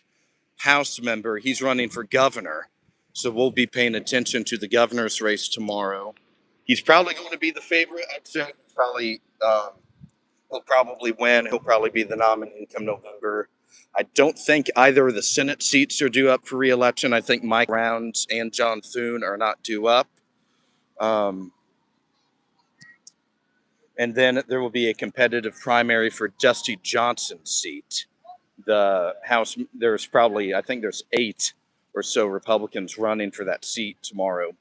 House member. He's running for governor. So we'll be paying attention to the governor's race tomorrow. He's probably going to be the favorite. I'd say he'll probably win. He'll probably be the nominee come November. I don't think either of the Senate seats are due up for re-election. I think Mike Rounds and John Thune are not due up. Um, and then there will be a competitive primary for Dusty Johnson's seat. The House, I think there's 8 or so Republicans running for that seat tomorrow.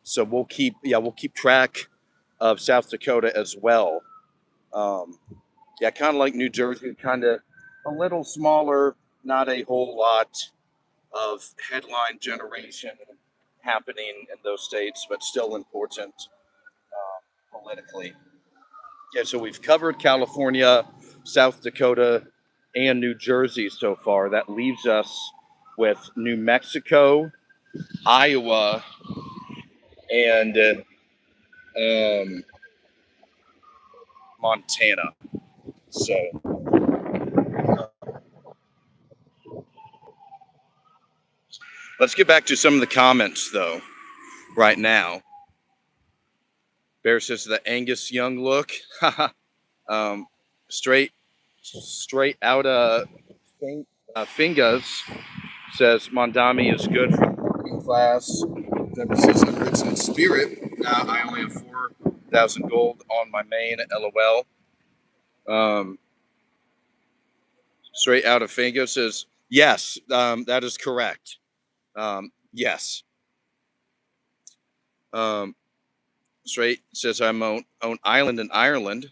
So we'll keep track of South Dakota as well. Kind of like New Jersey, kind of a little smaller, not a whole lot of headline generation happening in those states, but still important politically. Yeah, so we've covered California, South Dakota, and New Jersey so far. That leaves us with New Mexico, Iowa, and Montana. So let's get back to some of the comments, though, right now. Bear says the Angus Young look. um, straight out of Fingas says Mondami is good for the working class. Deborah says I'm rich in spirit. I only have 4,000 gold on my main. LOL. Straight out of Fingas says yes. That is correct. Yes. Straight says I'm own island in Ireland.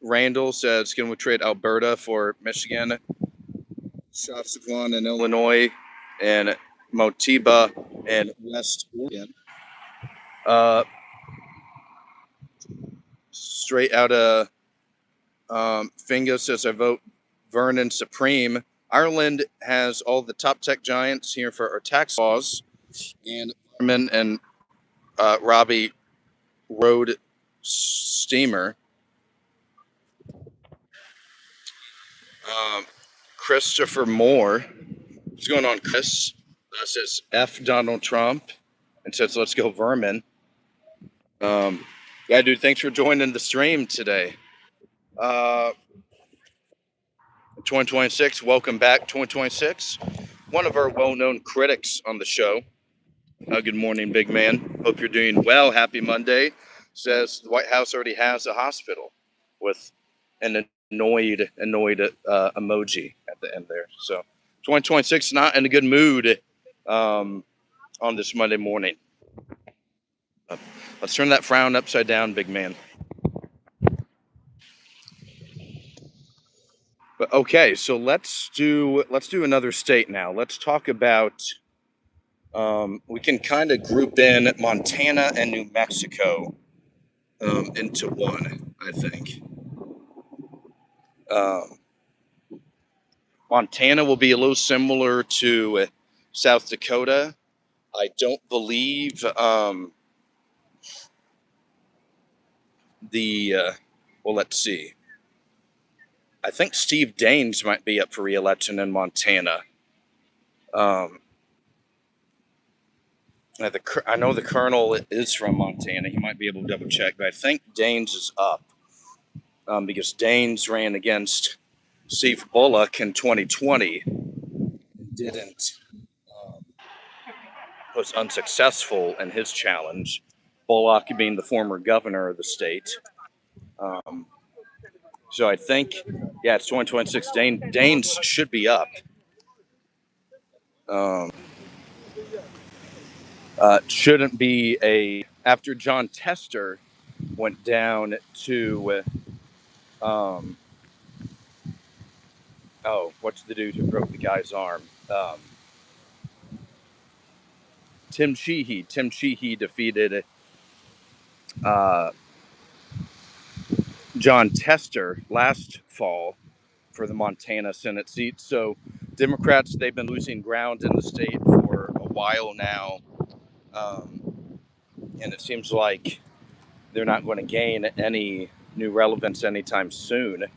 Randall says, can we trade Alberta for Michigan? Shopsaquan in Illinois, and Motiba in West Oregon. Straight out of Fingo says, I vote Vernon Supreme. Ireland has all the top tech giants here for our tax laws, and Vernon and Robbie Road Steamer. Christopher Moore. What's going on, Chris? Says F Donald Trump and says, let's go vermin. Yeah, dude, thanks for joining the stream today. 2026, welcome back, 2026. One of our well-known critics on the show. Good morning, big man. Hope you're doing well. Happy Monday. Says the White House already has a hospital with an annoyed emoji at the end there. So 2026, not in a good mood on this Monday morning. Let's turn that frown upside down, big man. But okay, so let's do another state now. Let's talk about. We can kind of group in Montana and New Mexico into one, I think. Montana will be a little similar to South Dakota. I don't believe well, let's see. I think Steve Daines might be up for re-election in Montana. I know the colonel is from Montana. He might be able to double check, but I think Daines is up because Daines ran against Steve Bullock in 2020. Didn't was unsuccessful in his challenge. Bullock being the former governor of the state. So I think, yeah, it's 2026. Daines should be up. Shouldn't be after John Tester went down to, what's the dude who broke the guy's arm? Tim Sheehy. Tim Sheehy defeated John Tester last fall for the Montana Senate seat. So Democrats, they've been losing ground in the state for a while now. And it seems like they're not going to gain any new relevance anytime soon.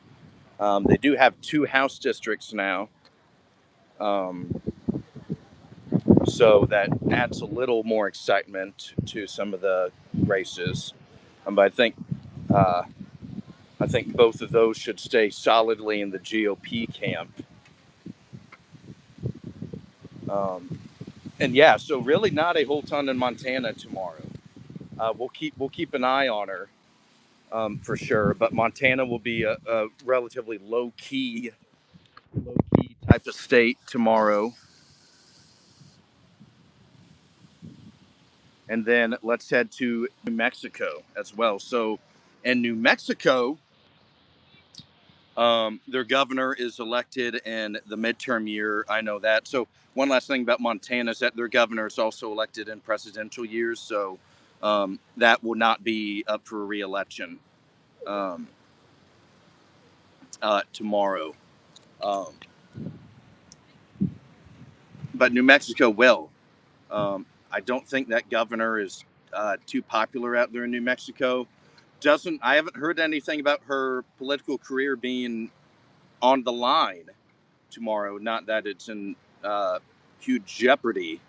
They do have 2 House districts now. So that adds a little more excitement to some of the races. But I think both of those should stay solidly in the GOP camp. And yeah, so really not a whole ton in Montana tomorrow. We'll keep an eye on her for sure. But Montana will be a relatively low key type of state tomorrow. And then let's head to New Mexico as well. So in New Mexico, their governor is elected in the midterm year. I know that. So one last thing about Montana is that their governor is also elected in presidential years. So that will not be up for re-election tomorrow. But New Mexico will. I don't think that governor is too popular out there in New Mexico. I haven't heard anything about her political career being on the line tomorrow. Not that it's in huge jeopardy,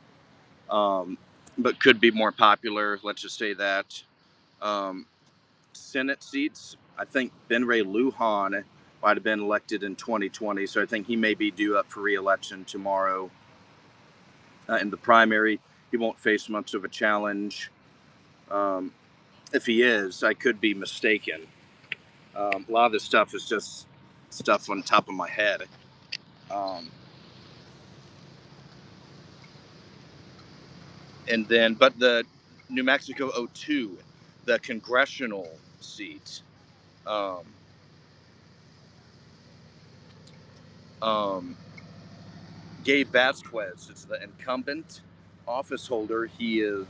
but could be more popular. Let's just say that. Senate seats, I think Ben Ray Lujan might have been elected in 2020, so I think he may be due up for re-election tomorrow in the primary. He won't face much of a challenge. If he is, I could be mistaken. A lot of this stuff is just stuff on top of my head. And then, but the New Mexico 02, the congressional seat, Gabe Vasquez is the incumbent office holder. He'll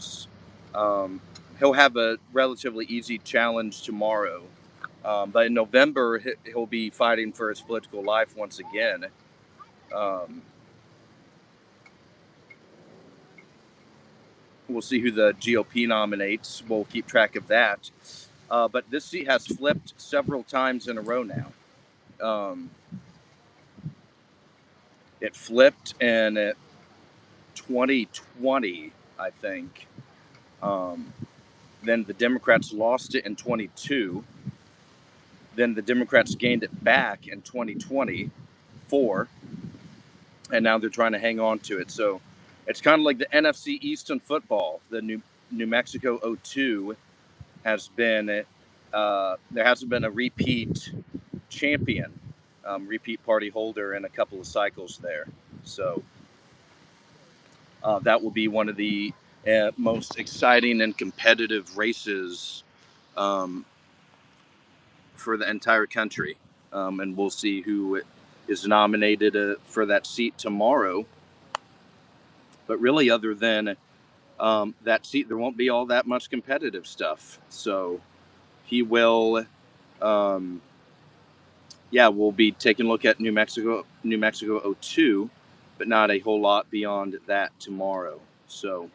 have a relatively easy challenge tomorrow. But in November, he'll be fighting for his political life once again. We'll see who the GOP nominates. We'll keep track of that. But this seat has flipped several times in a row now. It flipped in 2020, I think. Then the Democrats lost it in 22. Then the Democrats gained it back in 2024, and now they're trying to hang on to it. So it's kind of like the NFC East in football. The New Mexico 02 has been there hasn't been a repeat champion, repeat party holder in a couple of cycles there. So that will be one of the most exciting and competitive races um, for the entire country. And we'll see who is nominated for that seat tomorrow. But really, other than that seat, there won't be all that much competitive stuff. So he will, um, yeah, we'll be taking a look at New Mexico 02, but not a whole lot beyond that tomorrow. So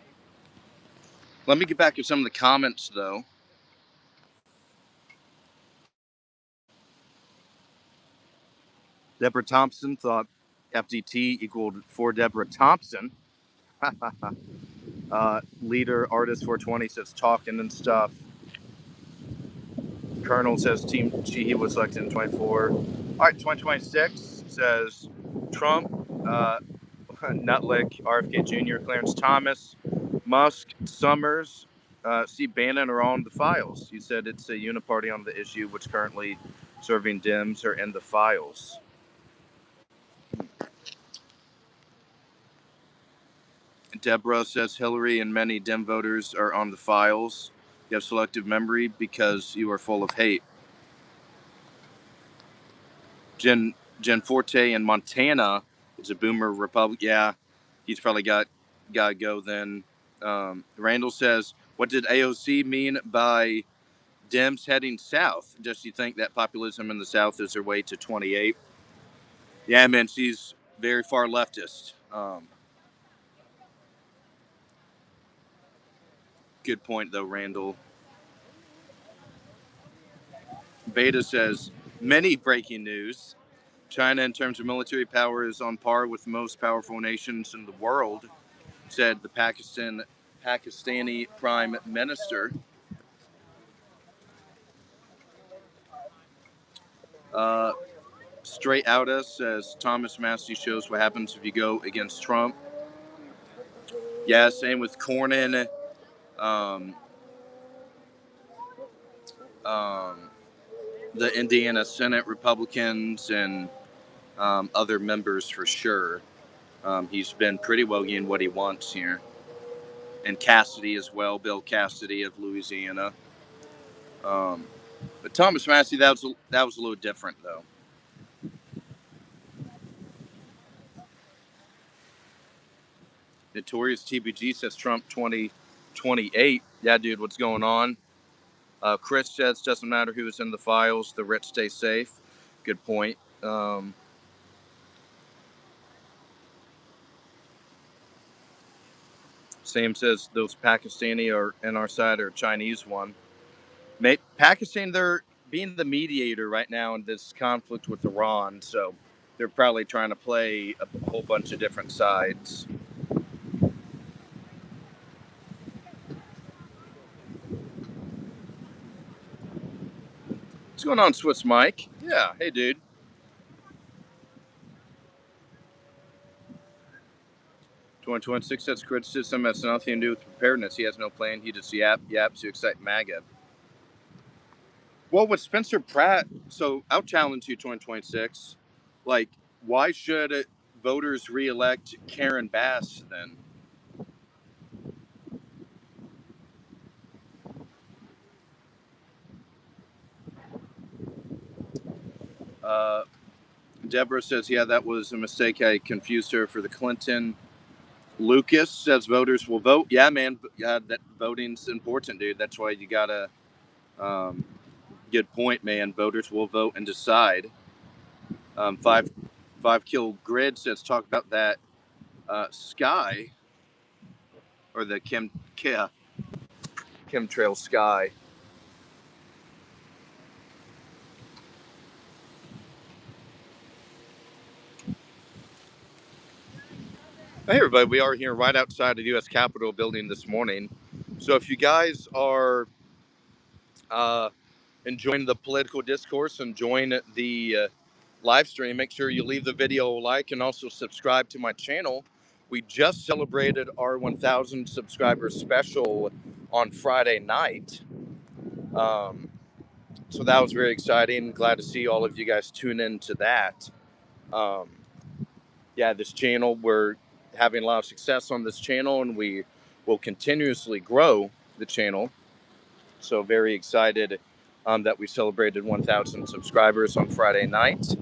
let me get back to some of the comments, though. Deborah Thompson thought FDT equaled for Deborah Thompson. Leader Artist 420 says talking and stuff. Colonel says Team Sheehy was selected in 24. All right, 2026 says Trump, Nutlick, RFK Jr., Clarence Thomas, Musk, Summers, C. Bannon are all in the files. He said it's a uniparty on the issue, which currently serving Dems are in the files. Deborah says Hillary and many Dem voters are on the files. You have selective memory because you are full of hate. Jen Forte in Montana is a boomer Republican. Yeah, he's probably got to go then. Randall says, what did AOC mean by Dems heading south? Does she think that populism in the South is her way to 28? Yeah, man, she's very far leftist. Good point, though, Randall. Beta says, many breaking news. China, in terms of military power, is on par with most powerful nations in the world, said the Pakistani Prime Minister. Uh, Straight Outta says Thomas Massey shows what happens if you go against Trump. Yeah, same with Cornyn. Um, um, the Indiana Senate Republicans and other members for sure. He's been pretty well getting what he wants here. And Cassidy as well, Bill Cassidy of Louisiana. But Thomas Massey, that was a little different though. Notorious TBG says Trump 2028. Yeah, dude, what's going on? Chris says doesn't matter who's in the files, the rich stay safe. Good point. Sam says those Pakistani are in our side or Chinese one. Pakistan, they're being the mediator right now in this conflict with Iran, so they're probably trying to play a whole bunch of different sides. What's going on, Swiss Mike? Yeah, hey, dude. 2026 says criticism has nothing to do with preparedness. He has no plan. He just yaps to excite MAGA. Well, with Spencer Pratt, so I'll challenge you 2026. Like, why should voters reelect Karen Bass then? Uh, Deborah says, yeah, that was a mistake. I confused her for the Clinton. Lucas says voters will vote. Yeah, man. Yeah, that voting's important, dude. That's why you gotta. Good point, man. Voters will vote and decide. Five kill grid says talk about that sky or the chemtrail sky. Hey everybody, we are here right outside of the U.S. Capitol building this morning. So if you guys are enjoying the political discourse and join the live stream, make sure you leave the video a like and also subscribe to my channel. We just celebrated our 1,000 subscriber special on Friday night. So that was very exciting. Glad to see all of you guys tune into that. Um, yeah, this channel, we're having a lot of success on this channel, and we will continuously grow the channel. So very excited that we celebrated 1,000 subscribers on Friday night.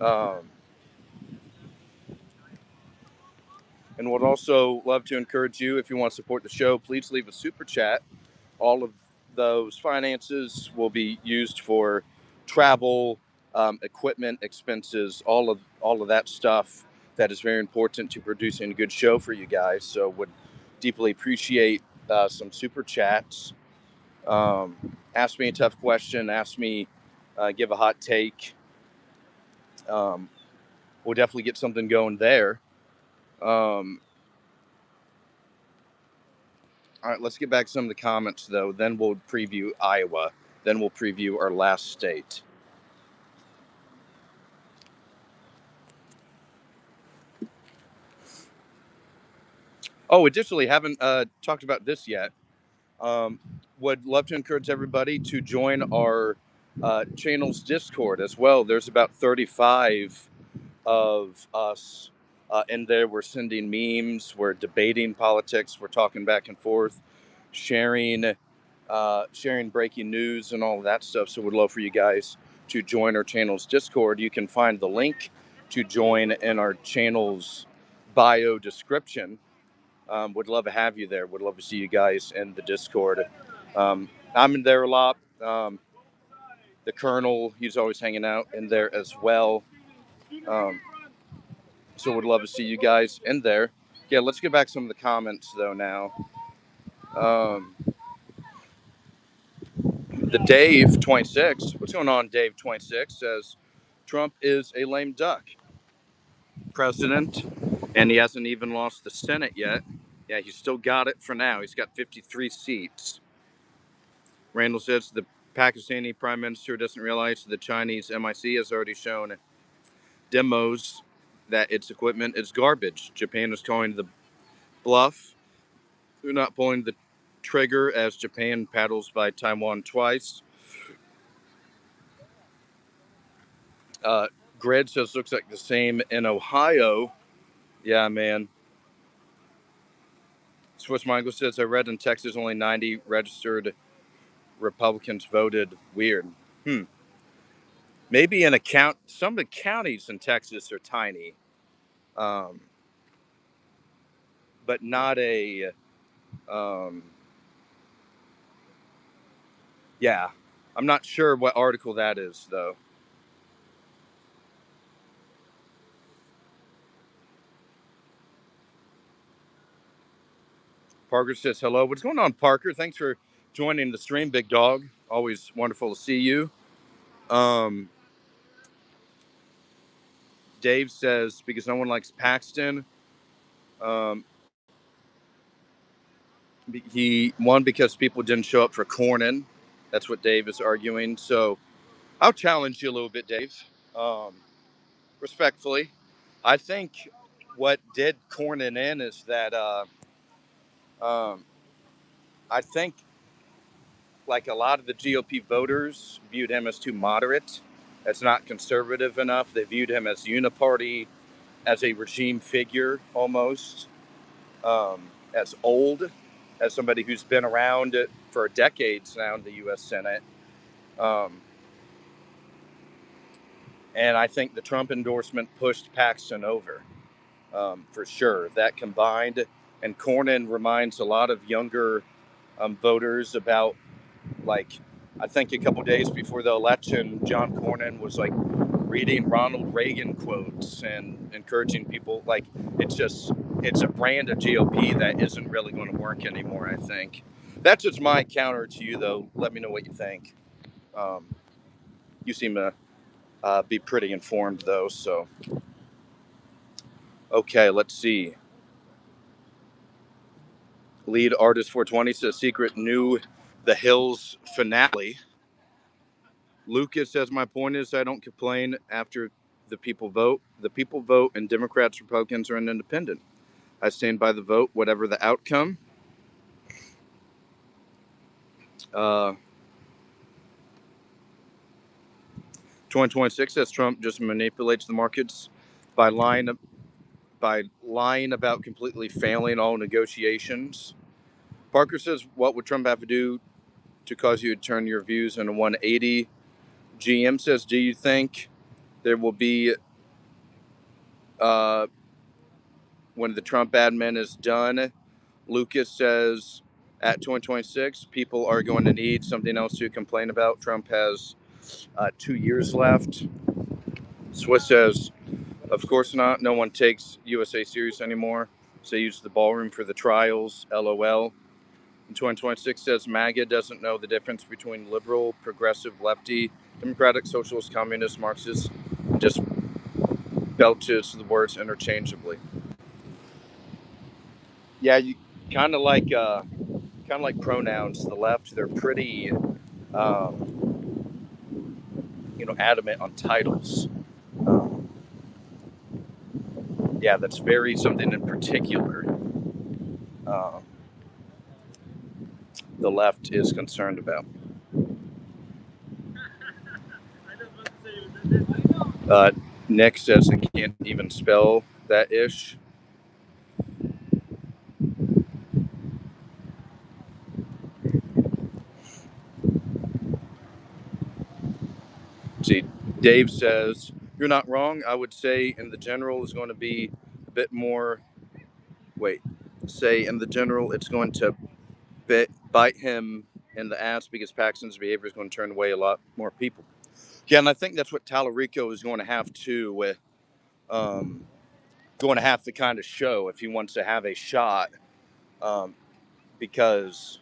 Um, and would also love to encourage you, if you want to support the show, please leave a super chat. All of those finances will be used for travel, equipment expenses, all of that stuff that is very important to producing a good show for you guys. So would deeply appreciate some super chats. Ask me a tough question. Ask me, give a hot take. Um, we'll definitely get something going there. All right, let's get back to some of the comments, though. Then we'll preview Iowa. Then we'll preview our last state. Oh, additionally, haven't talked about this yet. Um, would love to encourage everybody to join our channel's Discord as well. There's about 35 of us in there. We're sending memes, we're debating politics, we're talking back and forth, sharing breaking news and all of that stuff. So we'd love for you guys to join our channel's Discord. You can find the link to join in our channel's bio description. Would love to have you there. Would love to see you guys in the Discord. I'm in there a lot. The Colonel, he's always hanging out in there as well. So would love to see you guys in there. Yeah, let's get back some of the comments though now. The Dave 26, what's going on, Dave 26, says Trump is a lame duck president, and he hasn't even lost the Senate yet. Yeah, he's still got it for now. He's got 53 seats. Randall says the Pakistani prime minister doesn't realize the Chinese MIC has already shown demos that its equipment is garbage. Japan is calling the bluff. They're not pulling the trigger as Japan paddles by Taiwan twice. Grid says looks like the same in Ohio. Yeah, man. Swiss Michael says I read in Texas only 90 registered Republicans voted. Weird. Maybe some of the counties in Texas are tiny, but not a. Yeah, I'm not sure what article that is though. Parker says hello. What's going on, Parker? Thanks for joining the stream, big dog. Always wonderful to see you. Dave says because no one likes Paxton. He won because people didn't show up for Cornyn. That's what Dave is arguing. So I'll challenge you a little bit, Dave. Respectfully, I think what did Cornyn in is that I think like a lot of the GOP voters viewed him as too moderate. That's not conservative enough. They viewed him as uniparty, as a regime figure almost, as old, as somebody who's been around for decades now in the U.S. Senate. And I think the Trump endorsement pushed Paxton over, for sure. That combined, and Cornyn reminds a lot of younger voters about, like, I think a couple days before the election, John Cornyn was like reading Ronald Reagan quotes and encouraging people. Like, it's a brand of GOP that isn't really going to work anymore, I think. That's just my counter to you, though. Let me know what you think. You seem to be pretty informed, though. So, Okay, let's see. Lead artist 420 says Secret knew the Hills finale. Lucas says my point is I don't complain after the people vote. The people vote, and Democrats, Republicans, are an independent. I stand by the vote, whatever the outcome. 2026 says Trump just manipulates the markets by lying about completely failing all negotiations. Parker says, what would Trump have to do to cause you to turn your views in a 180? GM says, do you think there will be, uh, when the Trump admin is done? Lucas says, at 2026, people are going to need something else to complain about. Trump has 2 years left. Swiss says, of course not. No one takes USA serious anymore. So they use the ballroom for the trials. LOL. In 2026 says MAGA doesn't know the difference between liberal, progressive, lefty, democratic, socialist, communist, Marxist. Just belches the words interchangeably. Yeah, you kind of like pronouns. The left, they're pretty, um, adamant on titles. Um, yeah, that's very something in particular. Um, the left is concerned about. Uh, Nick says he can't even spell that ish. See, Dave says, you're not wrong. I would say in the general is going to be a bit more. Wait, say in the general it's going to bite him in the ass because Paxton's behavior is going to turn away a lot more people. Yeah, and I think that's what Tallarico is going to have to um, kind of show if he wants to have a shot, um, because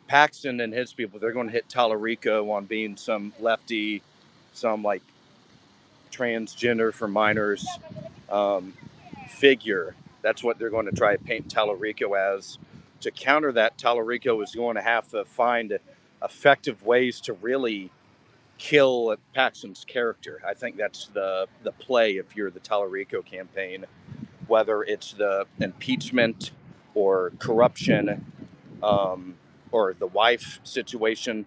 Paxton and his people, they're going to hit Tallarico on being some lefty, some like transgender for minors um, figure. That's what they're going to try to paint Tallarico as. To counter that, Tallarico is going to have to find effective ways to really kill Paxton's character. I think that's the play if you're the Tallarico campaign, whether it's the impeachment or corruption, or the wife situation.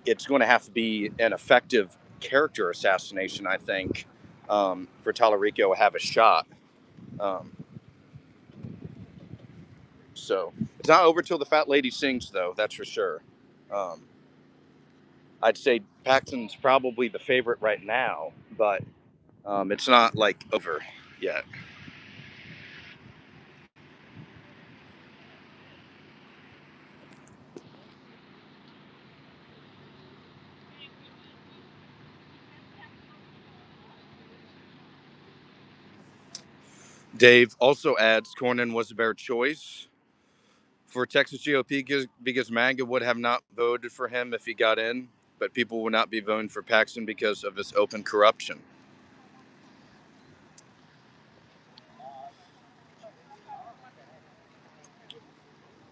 It's going to have to be an effective character assassination, I think, for Tallarico to have a shot. Um, so it's not over till the fat lady sings, though. That's for sure. Um, I'd say Paxton's probably the favorite right now, but it's not like over yet. Dave also adds Cornyn was a better choice for Texas GOP because MAGA would have not voted for him if he got in, but people would not be voting for Paxton because of his open corruption.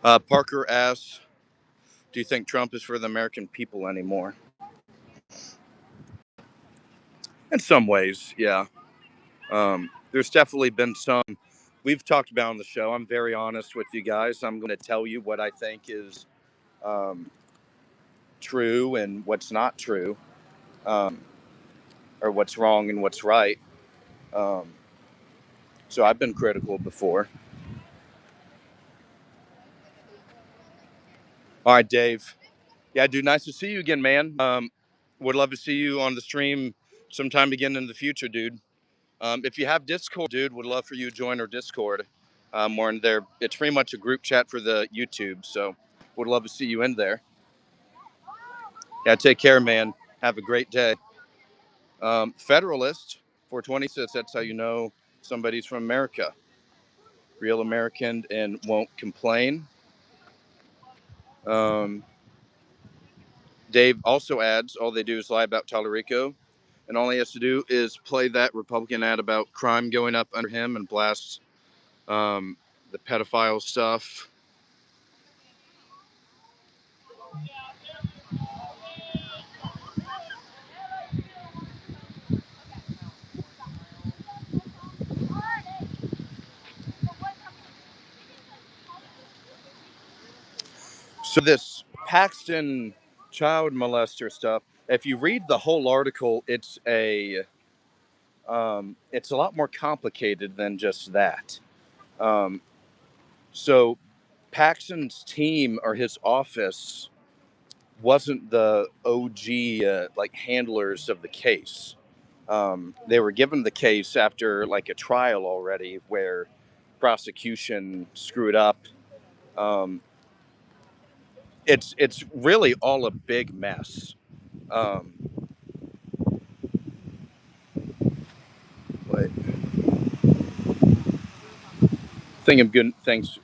Parker asks, do you think Trump is for the American people anymore? In some ways, yeah. There's definitely been some. We've talked about on the show. I'm very honest with you guys. I'm going to tell you what I think is um, true and what's not true, um, or what's wrong and what's right. Um, so I've been critical before. All right, Dave. Yeah, dude, nice to see you again, man. Would love to see you on the stream sometime again in the future, dude. If you have Discord, dude, would love for you to join our Discord. We're in there. It's pretty much a group chat for the YouTube, so would love to see you in there. Yeah, take care, man. Have a great day. Federalist 420 says that's how you know somebody's from America. Real American and won't complain. Um, Dave also adds, all they do is lie about Tallarico. and all he has to do is play that Republican ad about crime going up under him and blast the pedophile stuff. So this Paxton child molester stuff, if you read the whole article, it's a lot more complicated than just that. Um, so Paxton's team or his office wasn't the OG like handlers of the case. They were given the case after like a trial already, where prosecution screwed up. Um, it's really all a big mess. Um, but I think I'm good. Thanks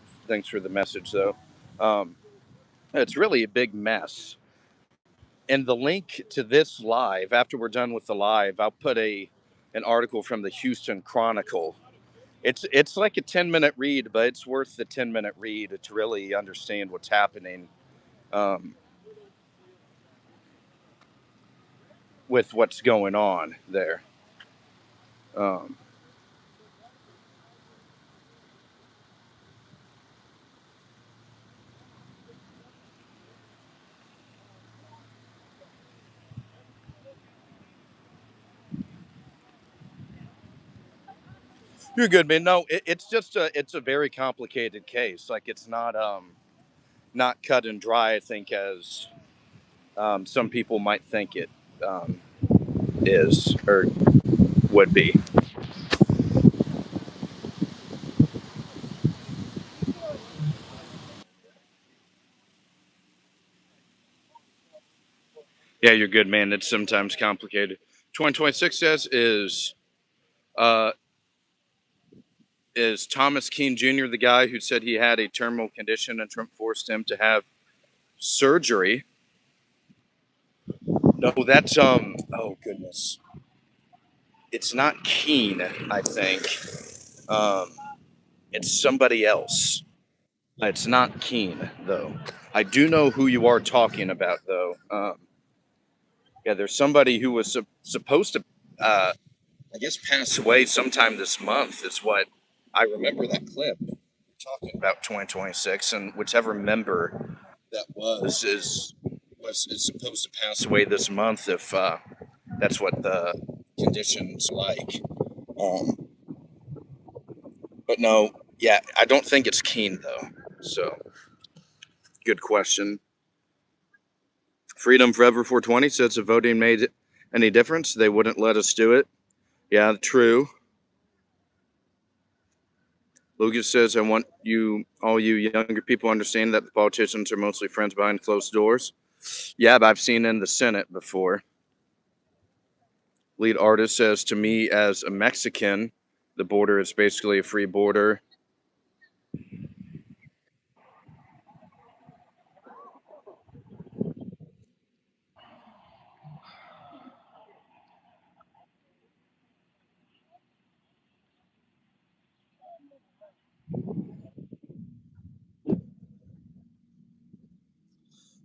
for the message though. Um, it's really a big mess. And the link to this live, after we're done with the live, I'll put an article from the Houston Chronicle. It's like a 10-minute read, but it's worth the 10-minute read to really understand what's happening um, with what's going on there. Um, you're good, man. No, it's a very complicated case. Like it's not cut and dry. I think as some people might think it um, is or would be. Yeah, you're good, man. It's sometimes complicated. 2026 says uh, is Thomas Keene Jr. the guy who said he had a terminal condition and Trump forced him to have surgery? No, that's oh goodness. It's not Keene, I think. Um, it's somebody else. It's not Keene though. I do know who you are talking about though. Yeah, there's somebody who was supposed to I guess pass away sometime this month is what I remember that clip. We're talking about 2026 and whichever member that was supposed to pass away this month if that's what the conditions like. Um, but no, yeah, I don't think it's Keen though. So good question. Freedom Forever 420 says if voting made any difference, they wouldn't let us do it. Yeah, true. Lucas says, I want all you younger people, understand that the politicians are mostly friends behind closed doors. Yeah, but I've seen in the Senate before. Lead artist says, to me, as a Mexican, the border is basically a free border.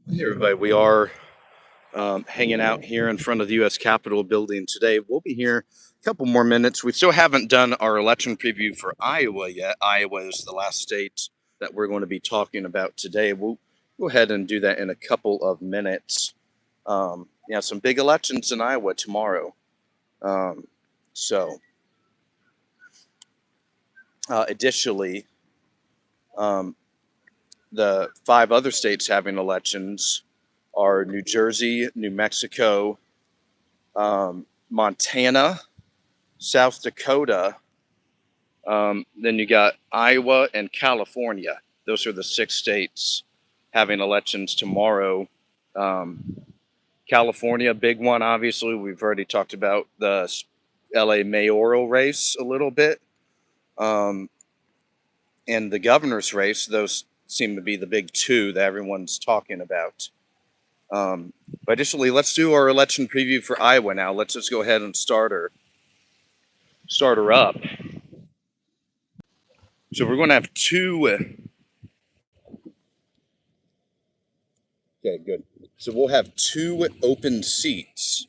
Hey, everybody, we are hanging out here in front of the U.S. Capitol building today. We'll be here a couple more minutes. We still haven't done our election preview for Iowa yet. Iowa is the last state that we're going to be talking about today. We'll go ahead and do that in a couple of minutes. Yeah, some big elections in Iowa tomorrow. Um, so, additionally, um, the 5 other states having elections are New Jersey, New Mexico, Montana, South Dakota. Then you got Iowa and California. Those are the 6 states having elections tomorrow. California, big one, obviously. We've already talked about the LA mayoral race a little bit. And the governor's race, those seem to be the big 2 that everyone's talking about. But additionally, let's do our election preview for Iowa now. Let's just go ahead and start her up. So we're going to have two. Okay, good. So we'll have two open seats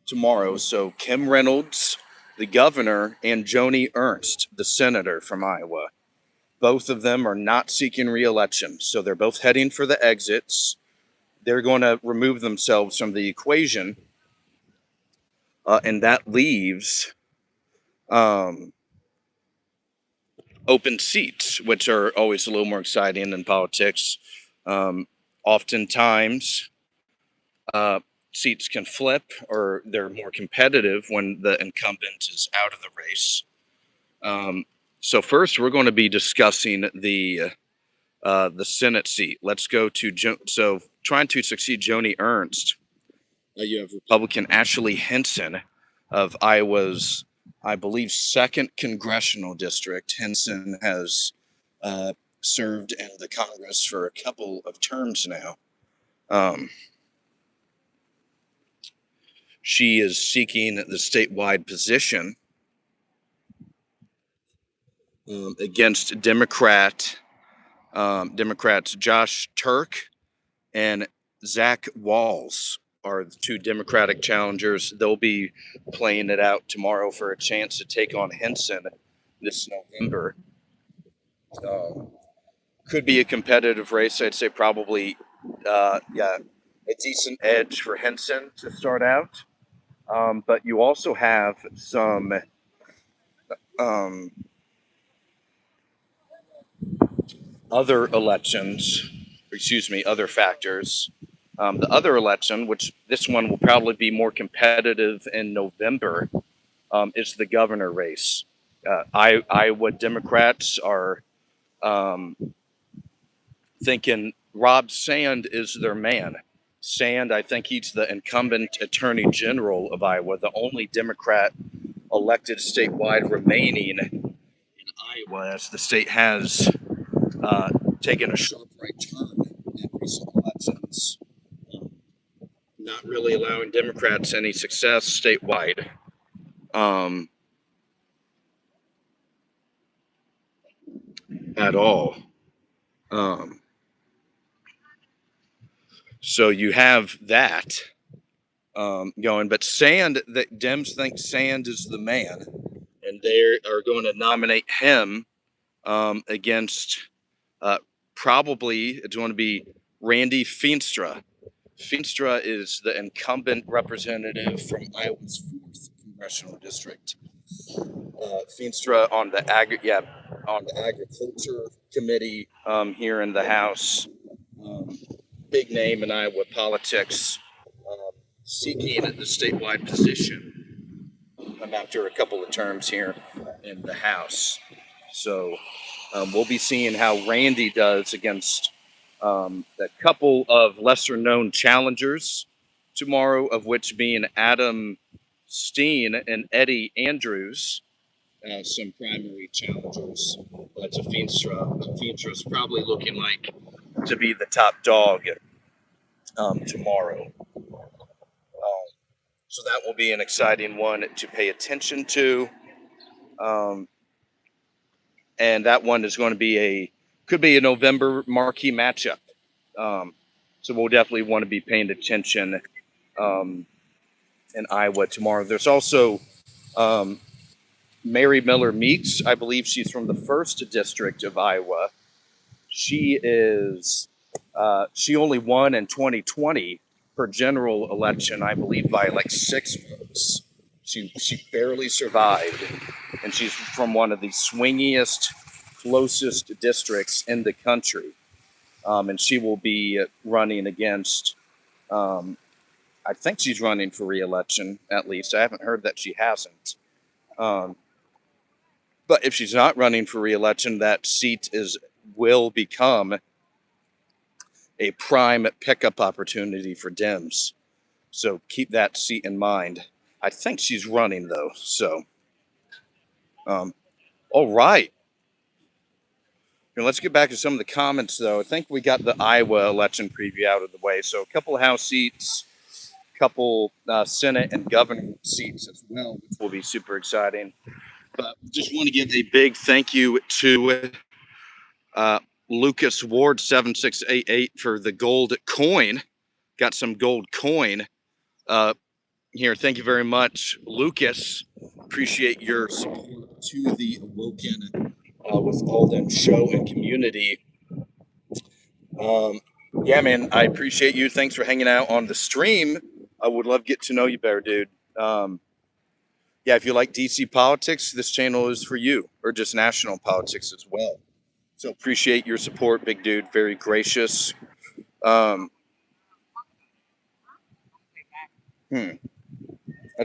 tomorrow. So Kim Reynolds, the governor, and Joni Ernst, the senator from Iowa. Both of them are not seeking re-election, so they're both heading for the exits. They're going to remove themselves from the equation, and that leaves open seats, which are always a little more exciting in politics. Oftentimes, seats can flip, or they're more competitive when the incumbent is out of the race. So first, we're going to be discussing the Senate seat. Let's go to so trying to succeed Joni Ernst. You have Republican Ashley Hinson of Iowa's, I believe, 2nd congressional district. Hinson has served in the Congress for a couple of terms now. She is seeking the statewide position against Democrats Josh Turk and Zach Walls are the two Democratic challengers. They'll be playing it out tomorrow for a chance to take on Hinson this November. Could be a competitive race. I'd say probably, a decent edge for Hinson to start out. But you also have some other other factors. The other election, which this one will probably be more competitive in November, is the governor race. Iowa Democrats are thinking Rob Sand is their man. Sand, I think he's the incumbent attorney general of Iowa, the only Democrat elected statewide remaining in Iowa, as the state has taken a sharp right turn in recent elections, not really allowing Democrats any success statewide. At all. So you have that going, but Sand, that Dems think Sand is the man, and they are going to nominate him against probably it's going to be Randy Feenstra. Feenstra is the incumbent representative from Iowa's 4th congressional district. Feenstra on the agriculture committee here in the House. Big name in Iowa politics, seeking the statewide position after a couple of terms here in the House. So we'll be seeing how Randy does against a couple of lesser known challengers tomorrow, of which being Adam Steen and Eddie Andrews, some primary challengers to Feenstra. Feenstra's probably looking like to be the top dog tomorrow. So that will be an exciting one to pay attention to. And that one is going to could be a November marquee matchup. So we'll definitely want to be paying attention in Iowa tomorrow. There's also Mary Miller Meeks. I believe she's from the 1st district of Iowa. She only won in 2020 her general election, I believe, by like 6 votes. She barely survived, and she's from one of the swingiest, closest districts in the country. And she will be running against, I think she's running for re-election, at least. I haven't heard that she hasn't. But if she's not running for re-election, that seat will become a prime pickup opportunity for Dems. So keep that seat in mind. I think she's running, though. So, all right. And let's get back to some of the comments, though. I think we got the Iowa election preview out of the way. So a couple of House seats, a couple Senate and governor seats as well, which will be super exciting. But just want to give a big thank you to Lucas Ward 7688 for the gold coin. Got some gold coin here. Thank you very much, Lucas. Appreciate your support to the Awoken with Alden show and community. Yeah, man, I appreciate you. Thanks for hanging out on the stream. I would love to get to know you better, dude. Yeah, if you like DC politics, this channel is for you, or just national politics as well. So appreciate your support, big dude. Very gracious. Let's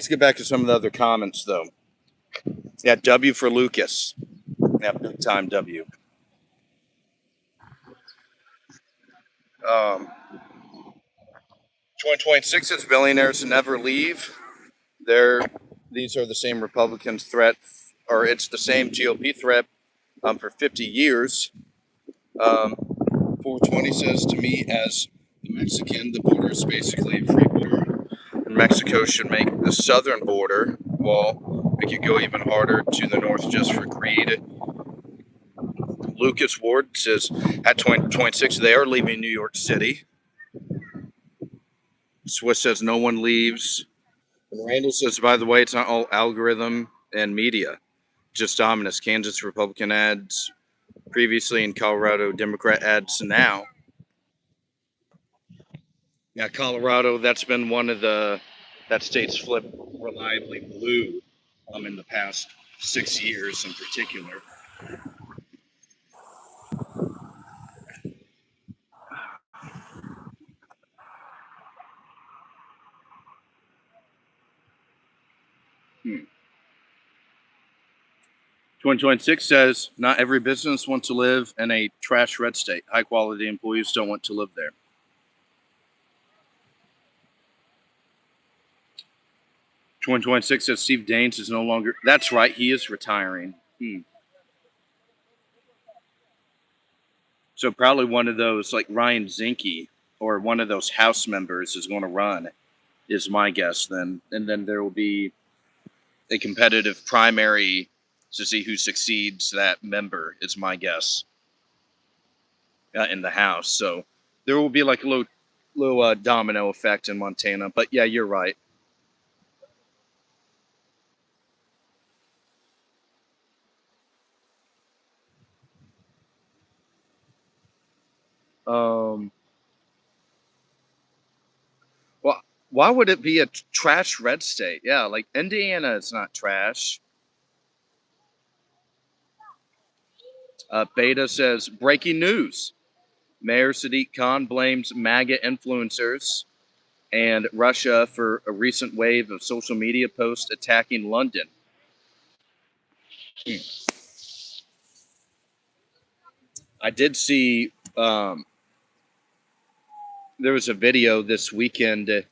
get back to some of the other comments, though. Yeah, W for Lucas. Yeah, big time W. 2026 is billionaires never leave. These are the same Republicans' threat, or it's the same GOP threat for 50 years. 420 says to me, as the Mexican, the border is basically a free border, and Mexico should make the southern border wall. It could go even harder to the north just for greed. Lucas Ward says at 2026 they are leaving New York City. Swiss says no one leaves. And Randall says, by the way, it's not all algorithm and media, just ominous. Kansas Republican ads previously and Colorado Democrat ads now. Yeah, Colorado, that's been one of that state's flipped reliably blue in the past 6 years in particular. Hmm. 2026 says not every business wants to live in a trash red state. High quality employees don't want to live there. 2026 says Steve Daines is no longer. That's right, he is retiring. So probably one of those like Ryan Zinke or one of those House members is going to run, is my guess then. And then there will be a competitive primary to see who succeeds that member, is my guess, in the House. So there will be like a little domino effect in Montana. But yeah, you're right. Um, well, why would it be a trash red state? Yeah, like Indiana is not trash. Beta says breaking news. Mayor Sadiq Khan blames MAGA influencers and Russia for a recent wave of social media posts attacking London. I did see there was a video this weekend in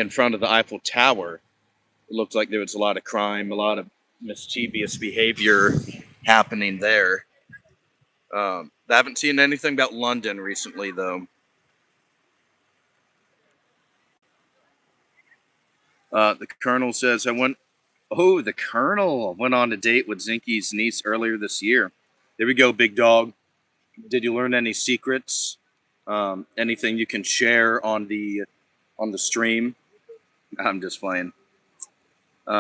front of the Eiffel Tower. It looked like there was a lot of crime, a lot of mischievous behavior happening there. I haven't seen anything about London recently, though. The Colonel says, the Colonel went on a date with Zinke's niece earlier this year. There we go, big dog. Did you learn any secrets? Anything you can share on the stream? I'm just playing.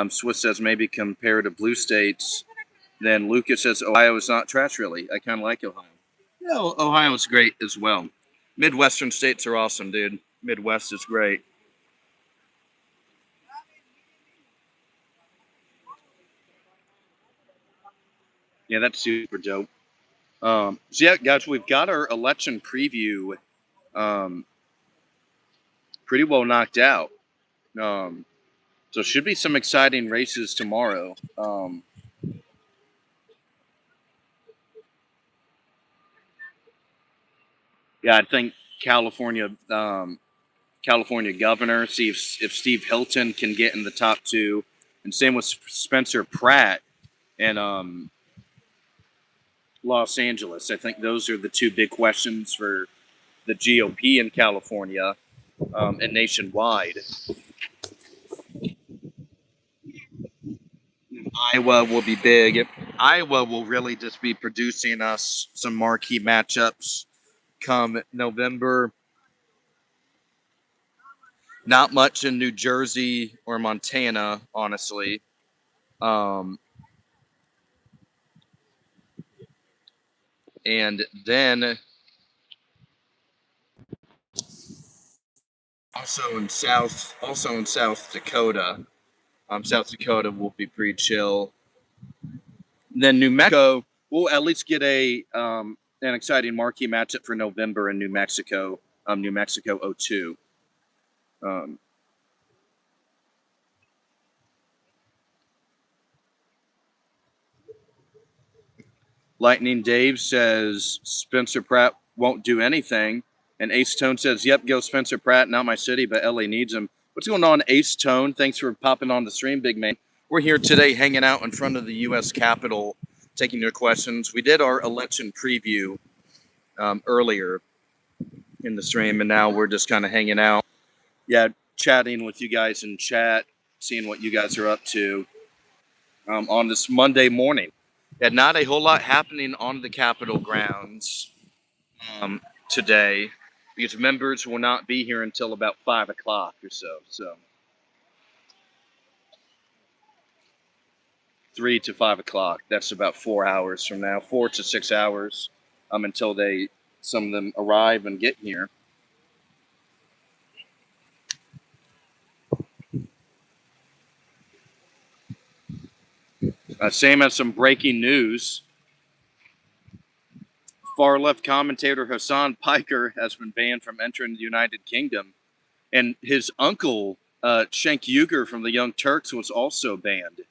Swiss says maybe compare to blue states. Then Lucas says Ohio is not trash, really. I kind of like Ohio. Yeah, Ohio's great as well. Midwestern states are awesome, dude. Midwest is great. Yeah, that's super dope. So yeah, guys, we've got our election preview pretty well knocked out. So should be some exciting races tomorrow. Yeah, I think California California governor. See if Steve Hilton can get in the top two, and same with Spencer Pratt and Los Angeles. I think those are the two big questions for the GOP in California and nationwide. Iowa will be big. Iowa will really just be producing us some marquee matchups come November. Not much in New Jersey or Montana, honestly. And then also in South Dakota. South Dakota will be pretty chill. Then New Mexico, we'll at least get an exciting marquee matchup for November in New Mexico. New Mexico 02. Lightning Dave says Spencer Pratt won't do anything. And Ace Tone says, yep, go Spencer Pratt. Not my city, but LA needs him. What's going on, Ace Tone? Thanks for popping on the stream, big man. We're here today hanging out in front of the U.S. Capitol, taking your questions. We did our election preview earlier in the stream, and now we're just kind of hanging out. Yeah, chatting with you guys in chat, seeing what you guys are up to on this Monday morning. Yeah, not a whole lot happening on the Capitol grounds today because members will not be here until about 5 o'clock or so. So 3 to 5 o'clock. That's about 4 hours from now, 4 to 6 hours until some of them arrive and get here. Same as some breaking news. Far left commentator Hassan Piker has been banned from entering the United Kingdom. And his uncle, Cenk Uygur from the Young Turks, was also banned.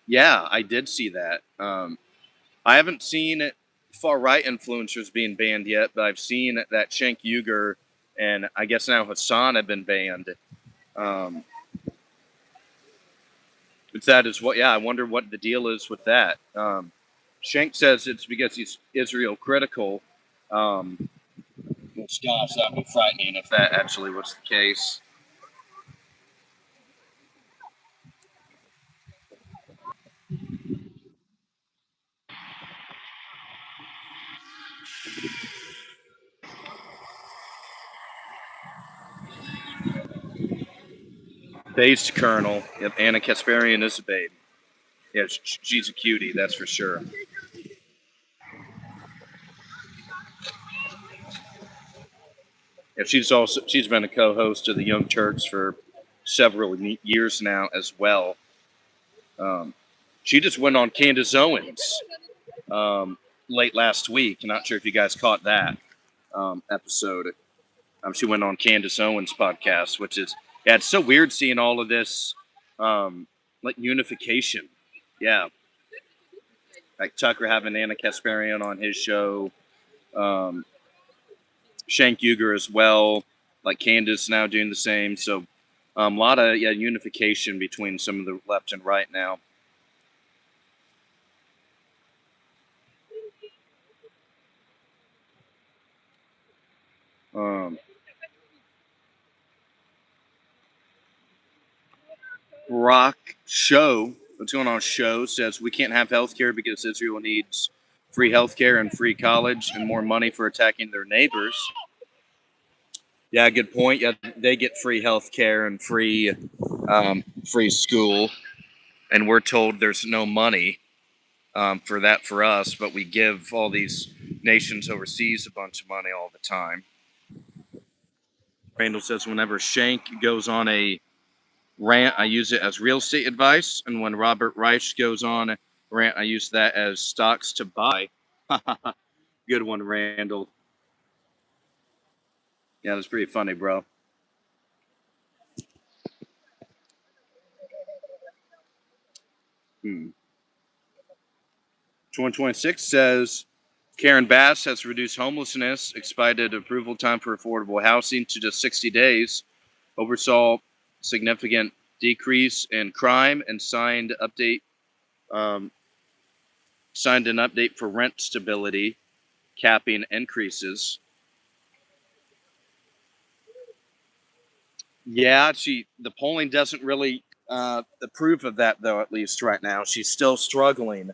Yeah, I did see that. I haven't seen far right influencers being banned yet, but I've seen that Cenk Uygur and I guess now Hassan have been banned. That is what, yeah, I wonder what the deal is with that. Shank says it's because he's Israel critical. Which, gosh, that would be frightening if that actually was the case. Based Colonel. Yep, Anna Kasparian is a babe. Yeah, she's a cutie, that's for sure. Yeah, she's been a co-host of the Young Turks for several years now as well. She just went on Candace Owens late last week. Not sure if you guys caught that episode. She went on Candace Owens' podcast, which is, yeah, it's so weird seeing all of this like unification. Yeah, like Tucker having Anna Kasparian on his show, Cenk Uygur as well, like Candace now doing the same. So a lot of unification between some of the left and right now. Rock Show, what's going on? Show says we can't have health care because Israel needs free health care and free college and more money for attacking their neighbors. Yeah, good point. Yeah, they get free health care and free school, and we're told there's no money for that for us, but we give all these nations overseas a bunch of money all the time. Randall says whenever Shank goes on a rant, I use it as real estate advice, and when Robert Reich goes on a rant, I use that as stocks to buy. Good one, Randall. Yeah, that's pretty funny, bro. 2026 says Karen Bass has reduced homelessness, expedited approval time for affordable housing to just 60 days, oversaw significant decrease in crime, and um, signed an update for rent stability, capping increases. Yeah, the polling doesn't really approve of that though. At least right now, she's still struggling.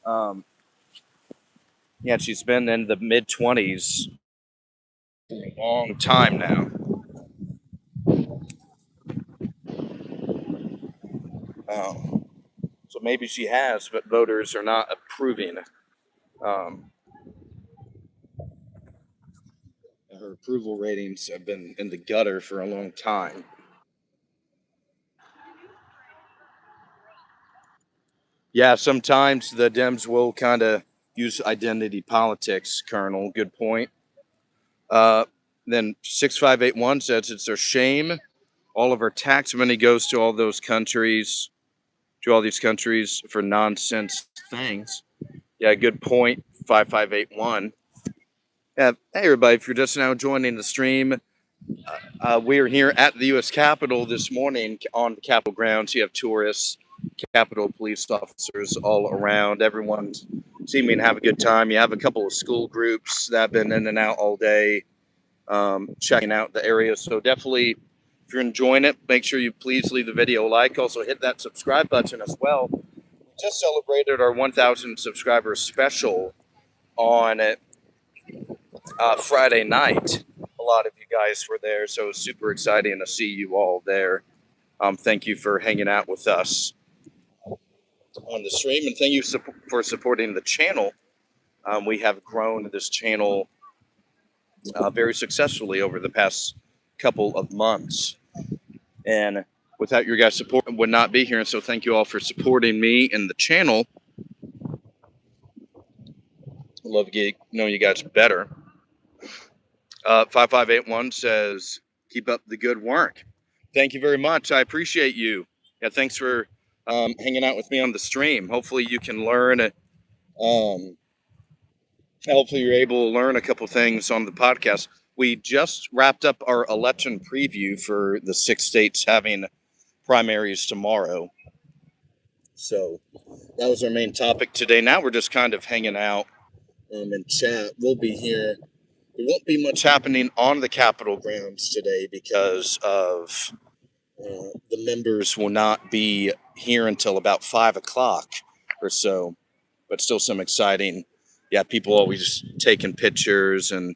Um, yeah, she's been in the mid 20s for a long time now. Um, so maybe she has, but voters are not approving. Um, her approval ratings have been in the gutter for a long time. Yeah, sometimes the Dems will kind of use identity politics, Colonel. Good point. Uh, then 6581 says it's a shame all of our tax money goes to all those countries, to all these countries for nonsense things. Yeah, good point. 5581. Yeah, hey everybody, if you're just now joining the stream, we are here at the U.S. Capitol this morning on the Capitol grounds. You have tourists, Capitol police officers all around. Everyone's seeming to have a good time. You have a couple of school groups that have been in and out all day, checking out the area. So definitely, if you're enjoying it, make sure you please leave the video a like. Also hit that subscribe button as well. We just celebrated our 1,000 subscribers special on Friday night. A lot of you guys were there, so it was super exciting to see you all there. Thank you for hanging out with us on the stream, and thank you for supporting the channel. We have grown this channel very successfully over the past couple of months, and without your guys' support, I would not be here. And so, thank you all for supporting me and the channel. I love to get know you guys better. 5581 says, "Keep up the good work." Thank you very much. I appreciate you. Yeah, thanks for hanging out with me on the stream. Hopefully, you can learn. Hopefully, you're able to learn a couple things on the podcast. We just wrapped up our election preview for the 6 states having primaries tomorrow. So that was our main topic today. Now we're just kind of hanging out and chat. We'll be here. There won't be much happening on the Capitol grounds today because of the members will not be here until about 5 o'clock or so. But still some exciting. Yeah, people always taking pictures and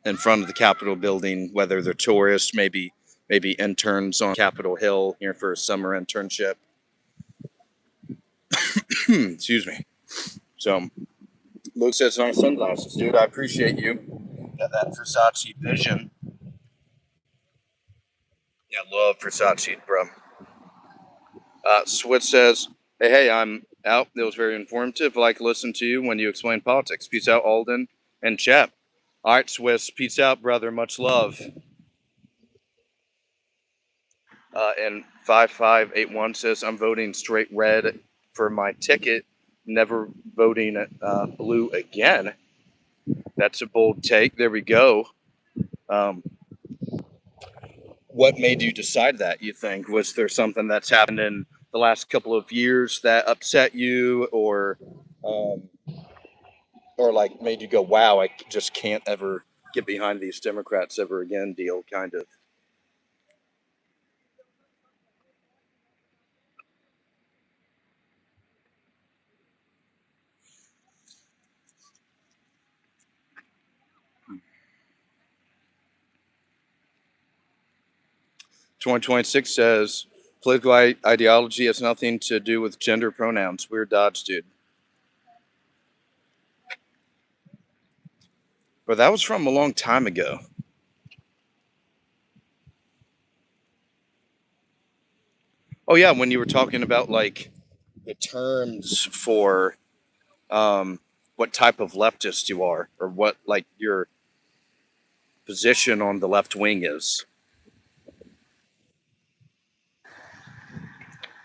in front of the Capitol building, whether they're tourists, maybe interns on Capitol Hill here for a summer internship. Excuse me. So Luke says, "Nice sunglasses, dude. I appreciate you. Got that Versace vision. Yeah, love Versace, bro." Switch says, hey, I'm out. It was very informative. I like to listen to you when you explain politics. Peace out, Alden and Chap. All right, Swiss. Peace out, brother. Much love. And 5581 says, I'm voting straight red for my ticket. Never voting blue again. That's a bold take. There we go. What made you decide that, you think? Was there something that's happened in the last couple of years that upset you or like made you go, wow, I just can't ever get behind these Democrats ever again deal, kind of? 2026 says political ideology has nothing to do with gender pronouns. Weird dodge, dude. But that was from a long time ago. Oh yeah, when you were talking about like the terms for what type of leftist you are, or what like your position on the left wing is.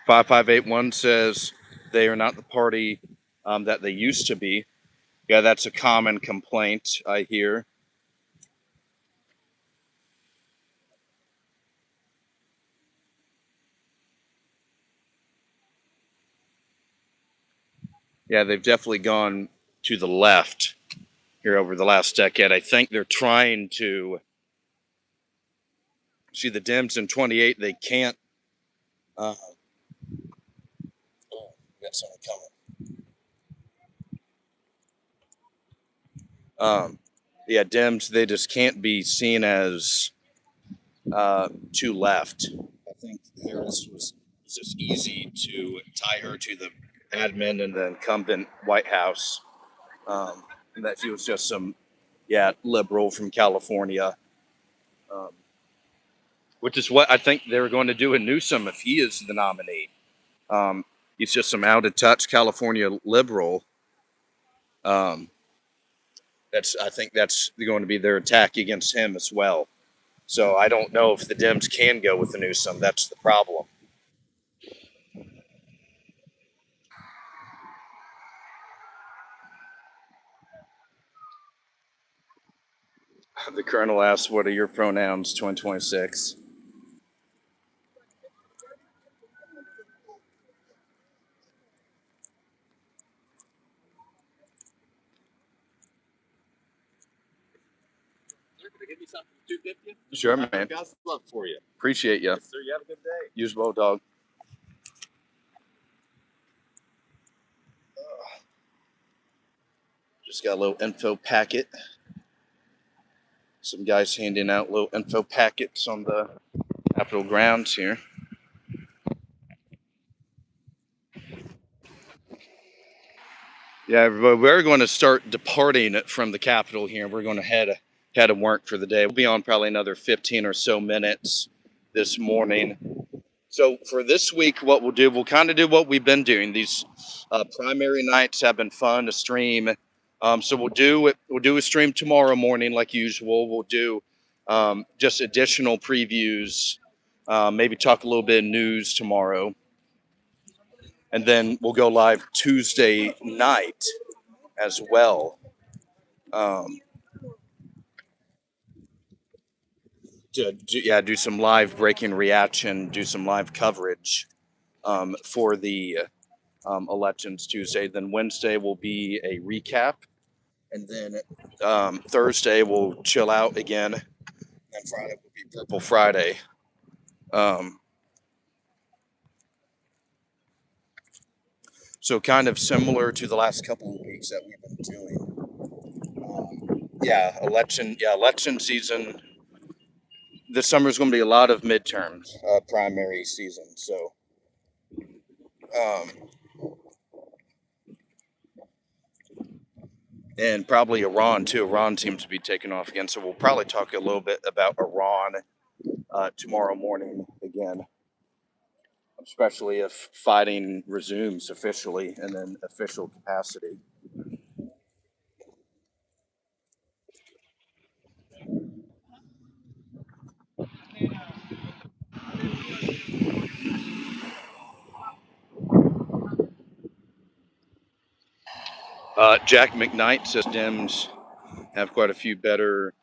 5581 says they are not the party that they used to be. Yeah, that's a common complaint I hear. Yeah, they've definitely gone to the left here over the last decade. I think they're trying to see the Dems in 28. They can't. Oh, we got someone coming. Yeah, Dems, they just can't be seen as too left. I think Harris was just easy to tie her to the admin and the incumbent White House. And that she was just some, yeah, liberal from California, um, which is what I think they're going to do in Newsom if he is the nominee. He's just some out of touch California liberal. Um, I think that's going to be their attack against him as well. So I don't know if the Dems can go with the Newsom. That's the problem. The colonel asks, "What are your pronouns 2026?" Sure, man. God's love for you. Appreciate you. Yes, sir. You have a good day. You as well, dog. Just got a little info packet. Some guys handing out little info packets on the Capitol grounds here. Yeah, everybody, we're going to start departing from the Capitol here. We're going to head to work for the day. We'll be on probably another 15 or so minutes this morning. So for this week, what we'll do, we'll kind of do what we've been doing. These primary nights have been fun to stream. So we'll do a stream tomorrow morning like usual. We'll do just additional previews, maybe talk a little bit of news tomorrow. And then we'll go live Tuesday night as well. Um, do some live breaking reaction, do some live coverage for the elections Tuesday. Then Wednesday will be a recap, and then Thursday we'll chill out again. And Friday will be Purple Friday. Um, so kind of similar to the last couple of weeks that we've been doing. Election season. This summer is going to be a lot of midterms, primary season. So. Um, and probably Iran too. Iran seems to be taking off again, so we'll probably talk a little bit about Iran tomorrow morning again, especially if fighting resumes officially in an official capacity. Jack McKnight says Dems have quite a few better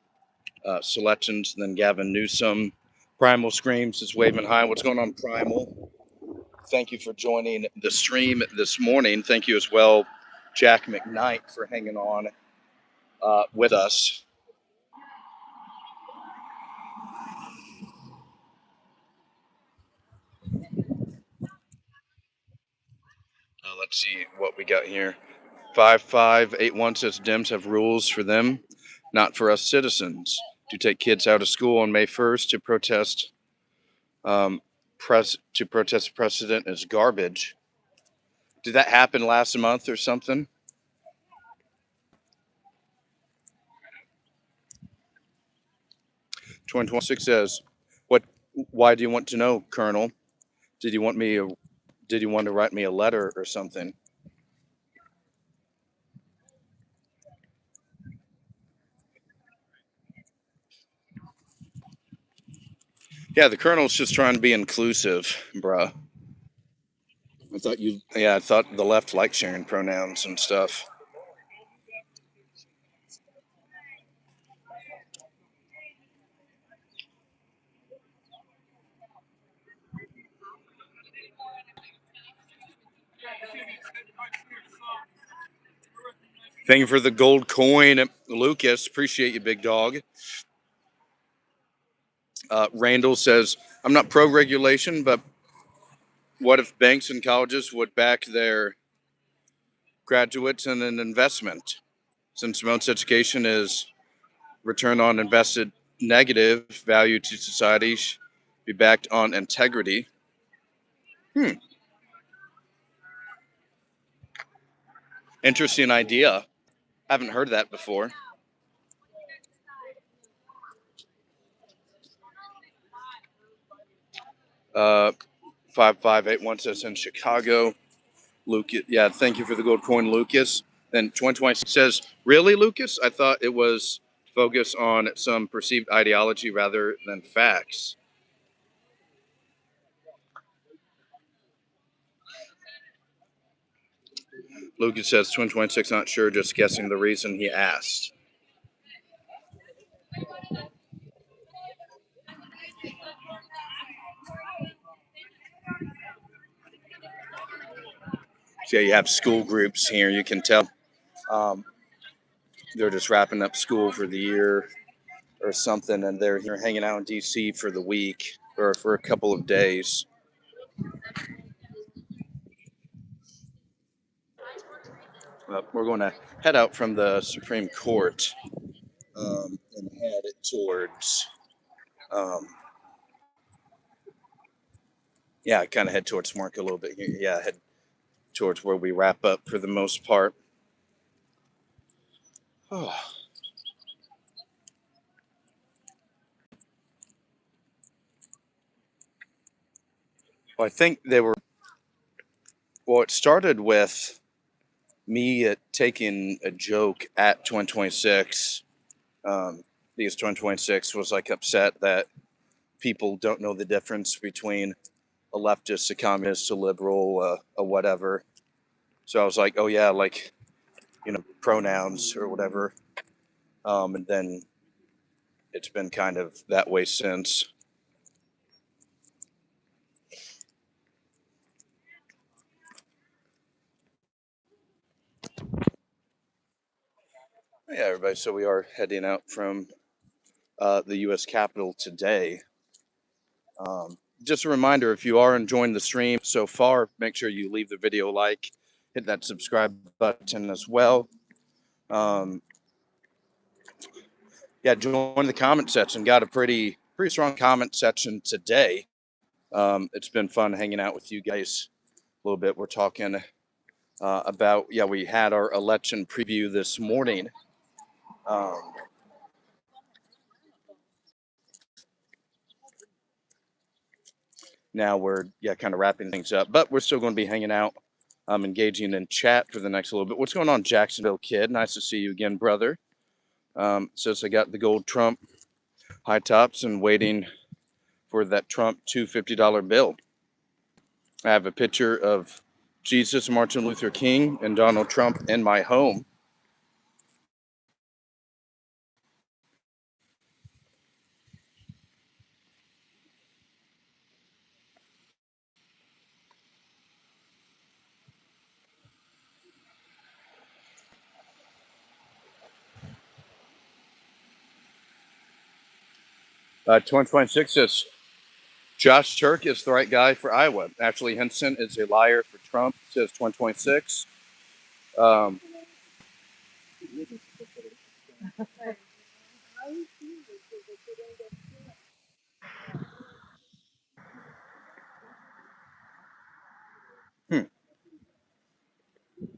selections than Gavin Newsom. Primal Screams is waving high. What's going on, Primal? Thank you for joining the stream this morning. Thank you as well, Jack McKnight, for hanging on with us. Let's see what we got here. 5581 says Dems have rules for them, not for us citizens. To take kids out of school on May 1st to protest precedent is garbage. Did that happen last month or something? $20.26 says, "What? Why do you want to know, Colonel? Did you want me? Did you want to write me a letter or something?" Yeah, the Colonel's just trying to be inclusive, bruh. I thought the left liked sharing pronouns and stuff. Thank you for the gold coin, Lucas. Appreciate you, big dog. Randall says, I'm not pro regulation, but what if banks and colleges would back their graduates in an investment? Since most education is return on invested negative, value to society should be backed on integrity. Interesting idea. Haven't heard that before. Uh, 5581 says in Chicago. Lucas, yeah, thank you for the gold coin, Lucas. Then 2020 says, really, Lucas? I thought it was focus on some perceived ideology rather than facts. Lucas says 2026, not sure, just guessing the reason he asked. So yeah, you have school groups here. You can tell they're just wrapping up school for the year or something, and they're here hanging out in DC for the week or for a couple of days. We're going to head out from the Supreme Court and head towards, kind of head towards Mark a little bit here. Yeah, head towards where we wrap up for the most part. Oh. Well, I think they were. Well, it started with me taking a joke at 2026 because 2026 was like upset that people don't know the difference between a leftist, a communist, a liberal, a whatever. So I was like, oh yeah, like, pronouns or whatever. And then it's been kind of that way since. Yeah, everybody. So we are heading out from the U.S. Capitol today. Just a reminder, if you are enjoying the stream so far, make sure you leave the video a like, hit that subscribe button as well. Join the comment section. Got a pretty strong comment section today. It's been fun hanging out with you guys a little bit. We're talking about, we had our election preview this morning. Now we're kind of wrapping things up, but we're still going to be hanging out, engaging in chat for the next little bit. What's going on, Jacksonville kid? Nice to see you again, brother. Says I got the gold Trump high tops and waiting for that Trump $250 bill. I have a picture of Jesus, Martin Luther King, and Donald Trump in my home. Uh, 2026 says Josh Turk is the right guy for Iowa. Ashley Hinson is a liar for Trump, says 2026.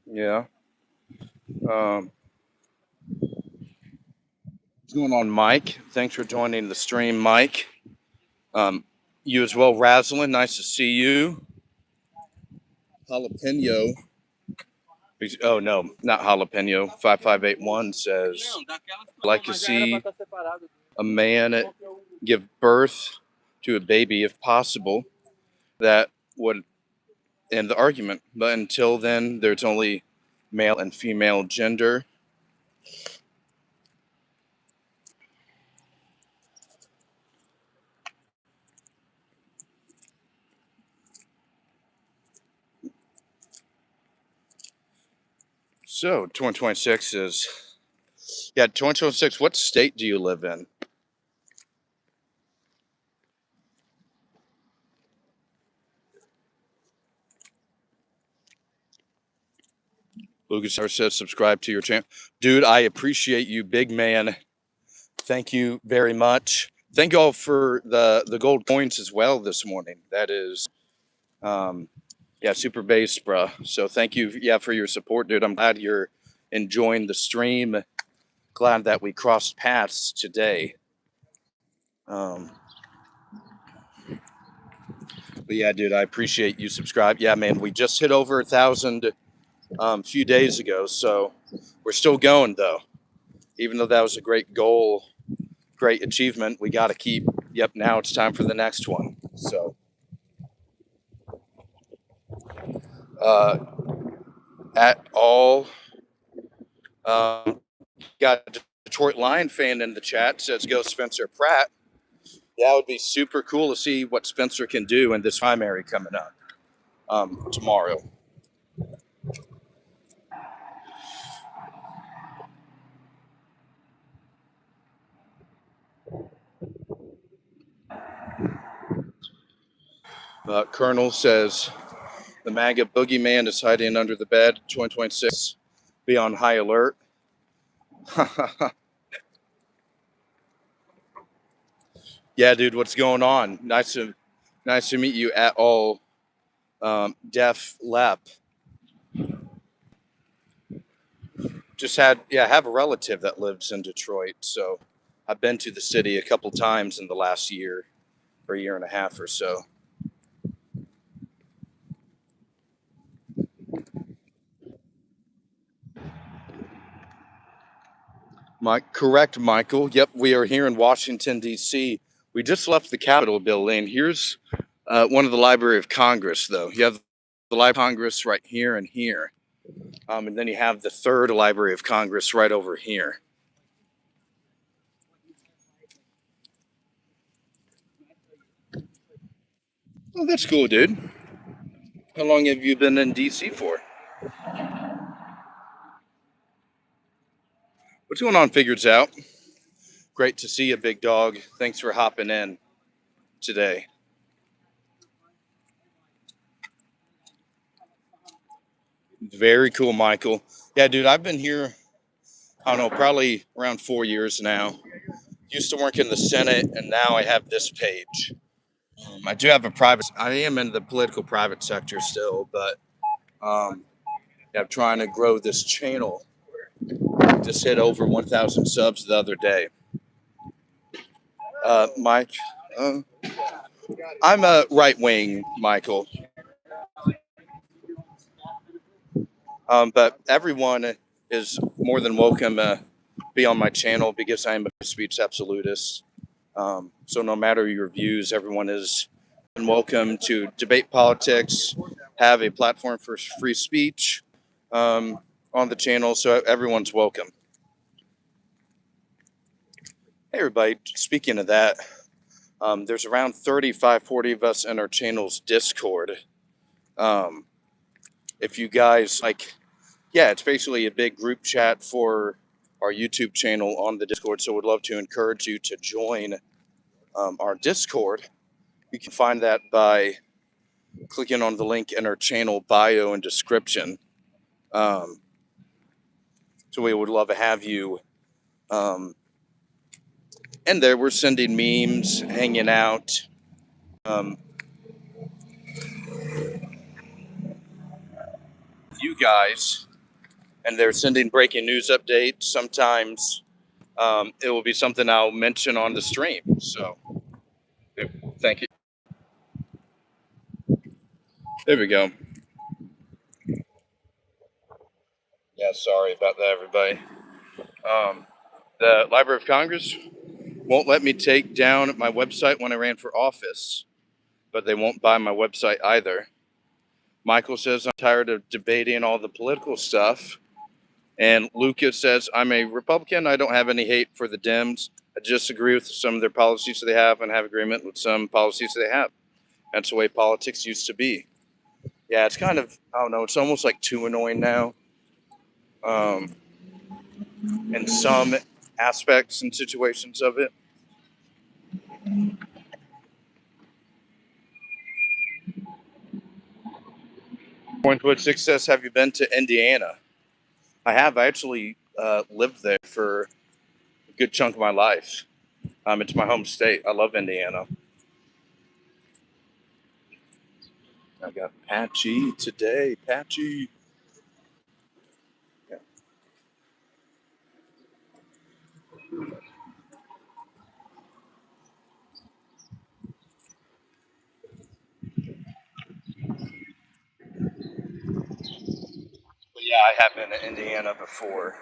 Yeah. What's going on, Mike? Thanks for joining the stream, Mike. You as well, Raslin. Nice to see you. Jalapeno. Oh, no, not jalapeno. 5581 says, like to see a man give birth to a baby if possible. That would end the argument. But until then, there's only male and female gender. So 2026 is, 2026. What state do you live in? Lucas says subscribe to your channel. Dude, I appreciate you, big man. Thank you very much. Thank you all for the gold coins as well this morning. That is, super base, bruh. So thank you, for your support, dude. I'm glad you're enjoying the stream. Glad that we crossed paths today. But yeah, dude, I appreciate you subscribe. Yeah, man, we just hit over 1,000 a few days ago, so we're still going though. Even though that was a great goal, great achievement, we got to keep. Yep, now it's time for the next one. So, at all, got a Detroit Lion fan in the chat, says go Spencer Pratt. Yeah, it would be super cool to see what Spencer can do in this primary coming up tomorrow. Colonel says the MAGA boogeyman is hiding under the bed. 2026, be on high alert. Yeah, dude, what's going on? Nice to meet you at all. Def Lep. Just have a relative that lives in Detroit, so I've been to the city a couple times in the last year or year and a half or so. Correct, Michael. Yep, we are here in Washington, D.C. We just left the Capitol building. Here's one of the Library of Congress, though. You have the Library of Congress right here and here. And then you have the third Library of Congress right over here. Oh, that's cool, dude. How long have you been in D.C. for? What's going on, Figures Out? Great to see you, big dog. Thanks for hopping in today. Very cool, Michael. Yeah, dude, I've been here, I don't know, probably around 4 years now. Used to work in the Senate, and now I have this page. I do have I am in the political private sector still, but I'm trying to grow this channel. Just hit over 1,000 subs the other day. Mike, I'm a right wing, Michael. But everyone is more than welcome to be on my channel because I am a speech absolutist. So no matter your views, everyone is welcome to debate politics, have a platform for free speech on the channel. So everyone's welcome. Hey, everybody. Speaking of that, there's around 35, 40 of us in our channel's Discord. If you guys it's basically a big group chat for our YouTube channel on the Discord. So we'd love to encourage you to join our Discord. You can find that by clicking on the link in our channel bio and description. So we would love to have you in there. We're sending memes, hanging out. You guys, and they're sending breaking news updates. Sometimes it will be something I'll mention on the stream. So thank you. There we go. Yeah, sorry about that, everybody. The Library of Congress won't let me take down my website when I ran for office, but they won't buy my website either. Michael says, I'm tired of debating all the political stuff. And Lucas says, I'm a Republican. I don't have any hate for the Dems. I just agree with some of their policies that they have and have agreement with some policies that they have. That's the way politics used to be. Yeah, it's kind of, I don't know, it's almost like too annoying now. um, in some aspects and situations of it. Point with success. Have you been to Indiana? I have. I actually lived there for a good chunk of my life. It's my home state. I love Indiana. I got Patchy today. Patchy. Yeah. But yeah, I have been to Indiana before.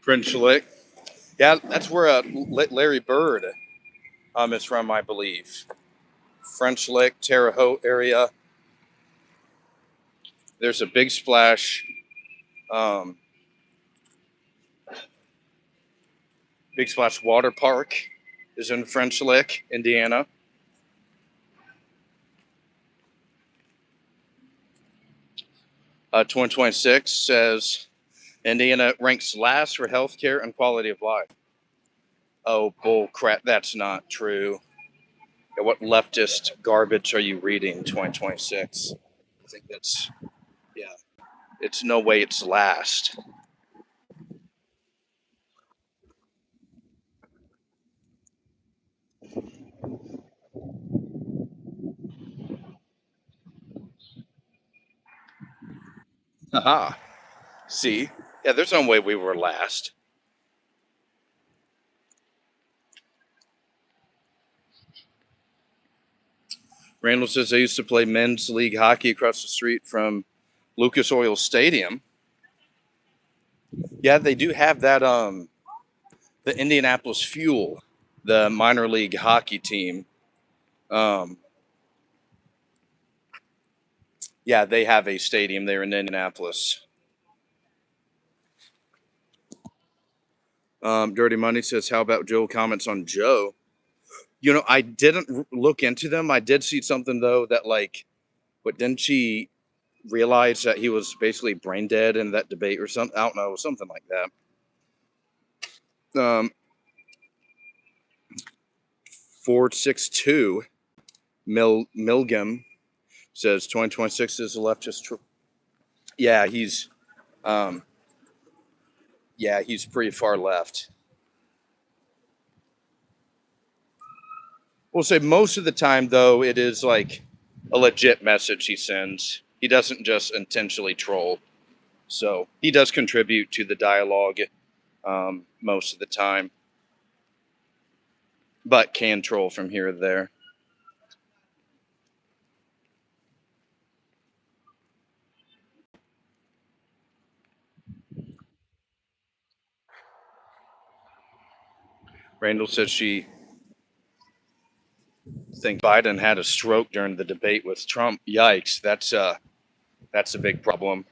French Lick. Yeah, that's where Larry Bird is from, I believe. French Lick, Terre Haute area. There's a big splash. Um, Big Splash Water Park is in French Lick, Indiana. 2026 says Indiana ranks last for healthcare and quality of life. Oh, bull crap. That's not true. Yeah, what leftist garbage are you reading, 2026? I think that's, yeah, it's no way it's last. Aha. See? Yeah, there's no way we were last. Randall says I used to play men's league hockey across the street from Lucas Oil Stadium. Yeah, they do have that the Indianapolis Fuel, the minor league hockey team. Um yeah, they have a stadium there in Indianapolis. Dirty Money says, how about Joe comments on Joe? You know, I didn't look into them. I did see something though that like, but didn't she realize that he was basically brain dead in that debate or something? I don't know, something like that. 462 Milgam says 2026 is a leftist. Yeah, um, he's pretty far left. We'll say most of the time though, it is like a legit message he sends. He doesn't just intentionally troll. So he does contribute to the dialogue most of the time, but can troll from here to there. Randall says she thinks Biden had a stroke during the debate with Trump. Yikes, that's a big problem.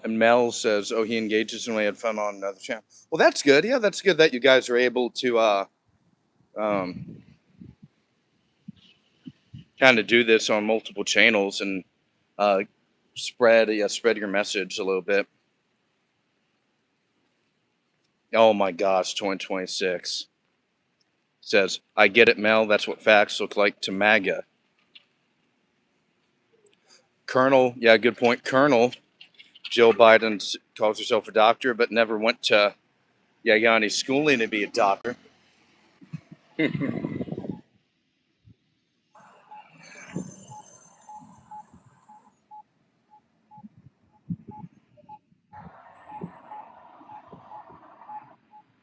And Mel says, "Oh, he engages when we had fun on another channel." Well, that's good. Yeah, that's good that you guys are able to um, kind of do this on multiple channels and uh, spread your message a little bit. Oh my gosh, 2026 says, "I get it, Mel. That's what facts look like to MAGA." Colonel, yeah, good point. Colonel Jill Biden calls herself a doctor, but never went to Yanni schooling to be a doctor.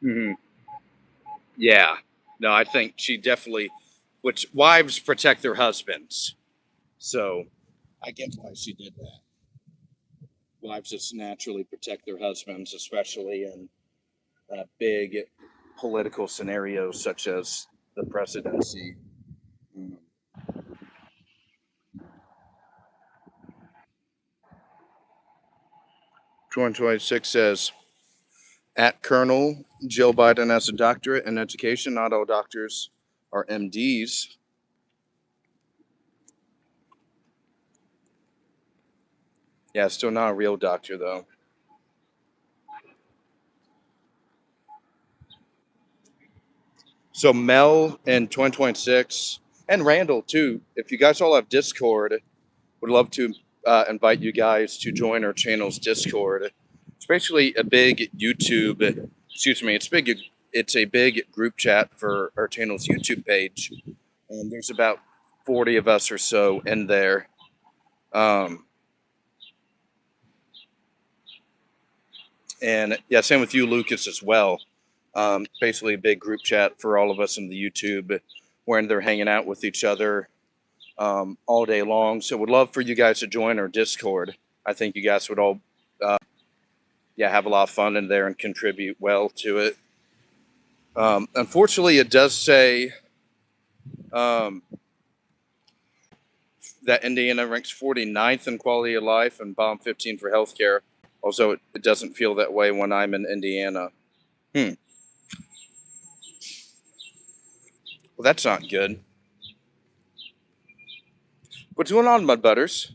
Mhm. Yeah, no, I think she definitely, which wives protect their husbands. So I get why she did that. Wives just naturally protect their husbands, especially in big political scenarios such as the presidency. 2026 says, at Colonel, Jill Biden has a doctorate in education. Not all doctors are MDs. Yeah, still not a real doctor, though. So Mel in 2026, and Randall, too, if you guys all have Discord, would love to invite you guys to join our channel's Discord. It's basically a big YouTube, excuse me, it's a big group chat for our channel's YouTube page. And there's about 40 of us or so in there. And yeah, same with you, Lucas, as well. Basically a big group chat for all of us in the YouTube when they're hanging out with each other all day long. So would love for you guys to join our Discord. I think you guys would all have a lot of fun in there and contribute well to it. Unfortunately, it does say that Indiana ranks 49th in quality of life and bottom 15 for healthcare. Also, it doesn't feel that way when I'm in Indiana. Well, that's not good. What's going on, Mud Butters?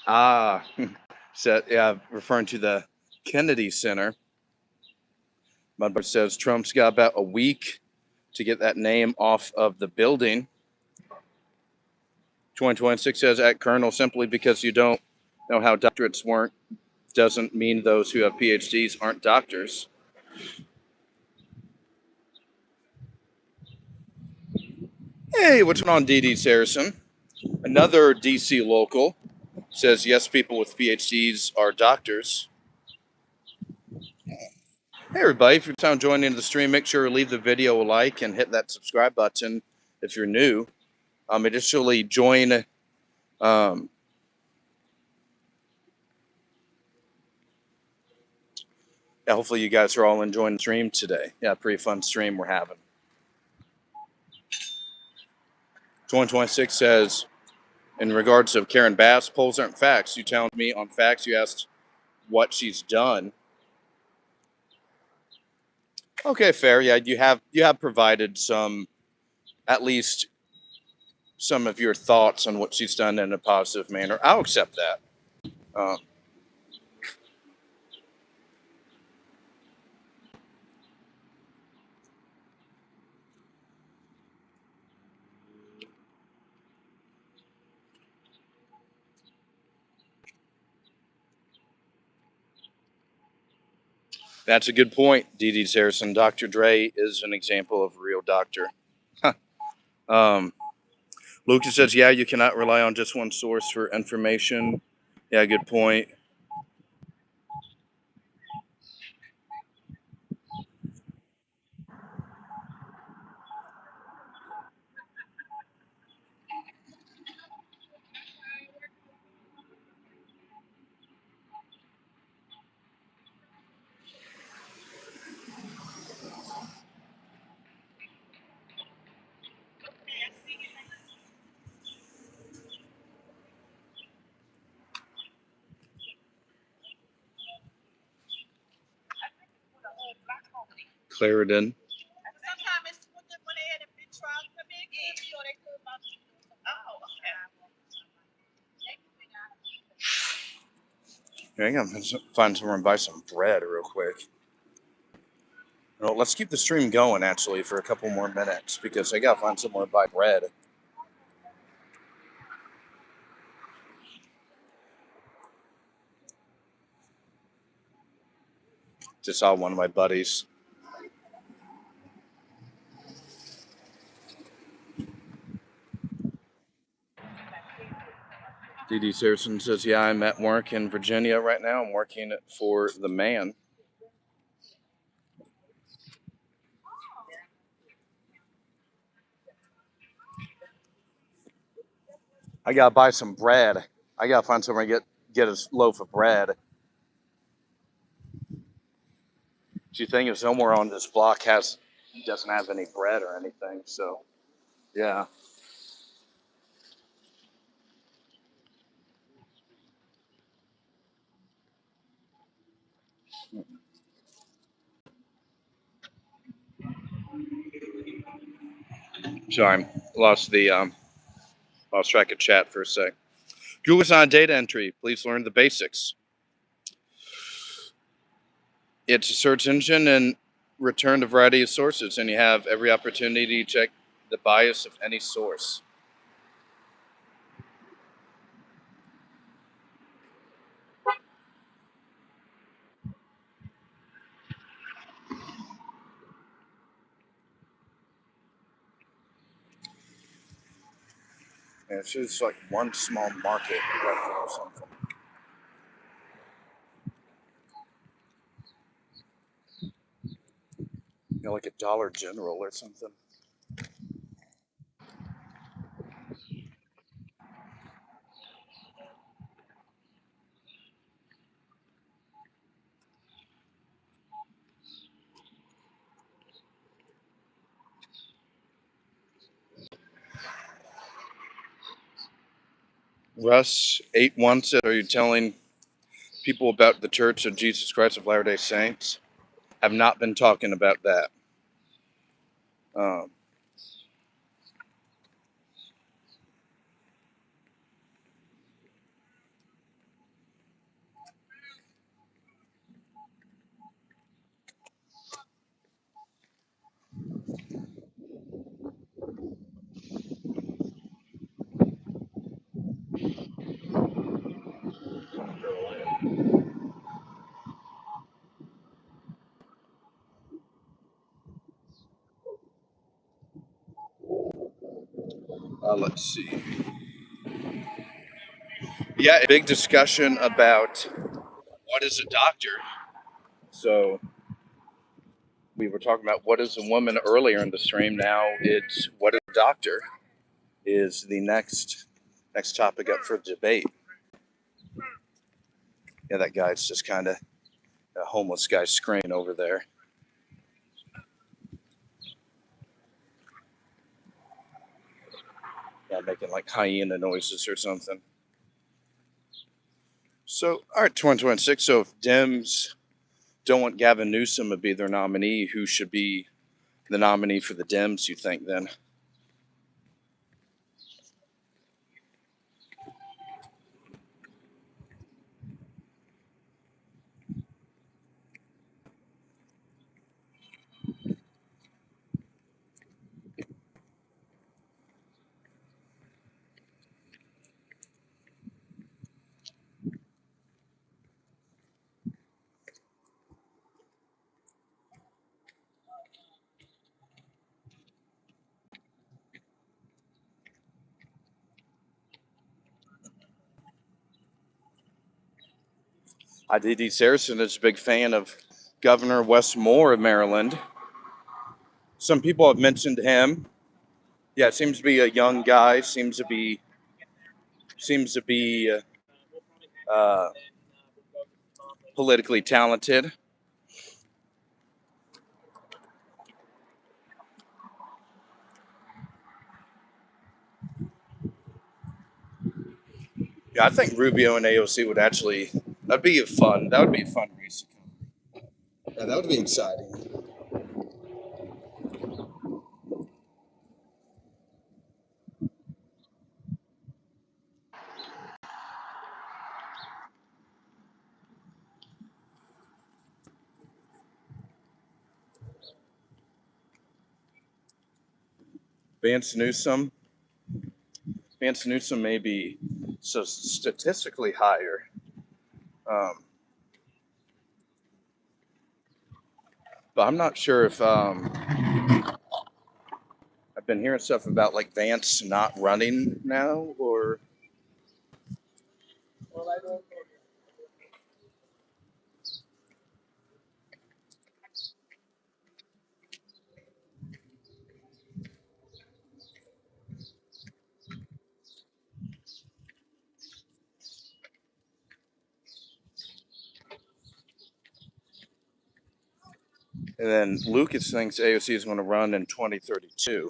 So, yeah, referring to the Kennedy Center. Mud Butters says Trump's got about a week to get that name off of the building. 2026 says at Colonel, simply because you don't know how doctorates work doesn't mean those who have PhDs aren't doctors. Hey, what's going on, D.D. Saracen? Another DC local says yes, people with PhDs are doctors. Hey, everybody, if you're joining the stream, make sure to leave the video a like and hit that subscribe button if you're new. Additionally, join hopefully you guys are all enjoying the stream today. Yeah, pretty fun stream we're having. 2026 says, in regards of Karen Bass, polls aren't facts. You challenged me on facts. You asked what she's done. Okay, fair. Yeah, you have provided some, at least some of your thoughts on what she's done in a positive manner. I'll accept that. That's a good point, D.D. Harrison. Dr. Dre is an example of a real doctor. Huh. Lucas says, yeah, you cannot rely on just one source for information. Yeah, good point. Clarendon. Yeah, I gotta find somewhere and buy some bread real quick. Let's keep the stream going, actually, for a couple more minutes, because I gotta find somewhere to buy bread. Just saw one of my buddies. D.D. Saracen says, yeah, I'm at work in Virginia right now. I'm working for the man. I gotta buy some bread. I gotta find somewhere to get a loaf of bread. Do you think if somewhere on this block doesn't have any bread or anything? So yeah. Sorry, lost track of chat for a sec. Google's on data entry. Please learn the basics. It's a search engine and return a variety of sources, and you have every opportunity to check the bias of any source. And it's just like one small market right there or something. You know, like a Dollar General or something. Russ 81 said, "Are you telling people about the Church of Jesus Christ of Latter-day Saints?" Have not been talking about that. Um, let's see. Yeah, a big discussion about what is a doctor. So we were talking about what is a woman earlier in the stream. Now it's what is a doctor is the next topic up for debate. Yeah, that guy's just kind of a homeless guy screaming over there. Yeah, making like hyena noises or something. So, all right, 2026. So if Dems don't want Gavin Newsom to be their nominee, who should be the nominee for the Dems, you think then? IDD Saracen is a big fan of Governor Wes Moore of Maryland. Some people have mentioned him. Yeah, seems to be a young guy. Seems to be uh, politically talented. Yeah, I think Rubio and AOC would actually that would be a fun race. Yeah, that would be exciting. Vance Newsom. Vance Newsom may be so statistically higher. Um, but I'm not sure if I've been hearing stuff about like Vance not running now or And then Lucas thinks AOC is going to run in 2032.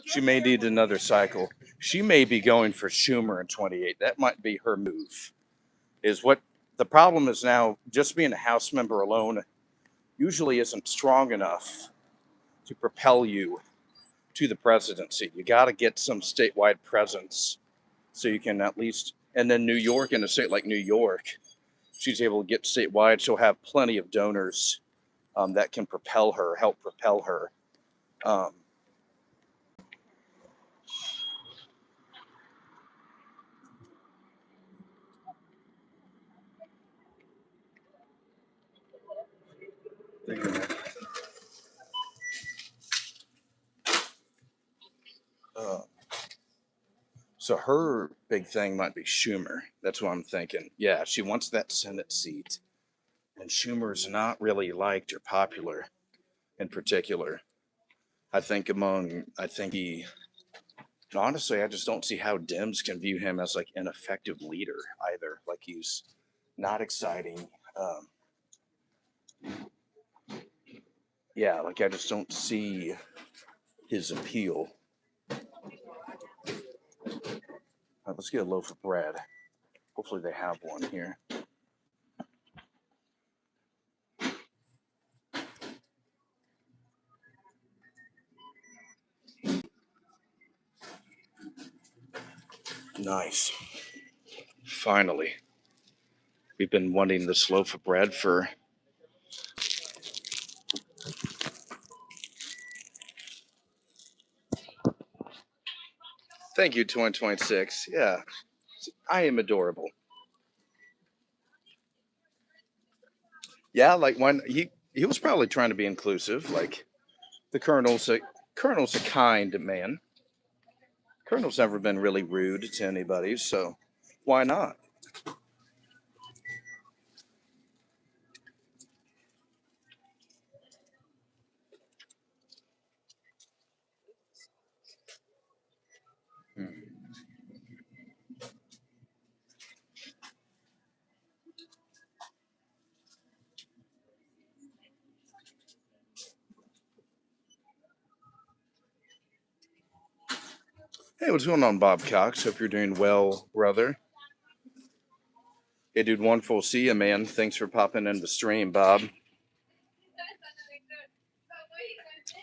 She may need another cycle. She may be going for Schumer in 28. That might be her move. Is what the problem is now, just being a House member alone usually isn't strong enough to propel you to the presidency. You got to get some statewide presence so you can at least, and then New York, in a state like New York, she's able to get statewide. She'll have plenty of donors that can propel her, help propel her. So her big thing might be Schumer. That's what I'm thinking. Yeah, she wants that Senate seat. And Schumer's not really liked or popular in particular. I think honestly, I just don't see how Dems can view him as like an effective leader either. Like he's not exciting. Yeah, like I just don't see his appeal. Let's get a loaf of bread. Hopefully they have one here. Nice. Finally. We've been wanting this loaf of bread for Thank you, 2026. Yeah, I am adorable. Yeah, like when he was probably trying to be inclusive. Like the colonel's a kind man. Colonel's never been really rude to anybody, so why not? Hmm. Hey, what's going on, Bob Cox? Hope you're doing well, brother. Hey, dude, wonderful to see you, man. Thanks for popping in the stream, Bob.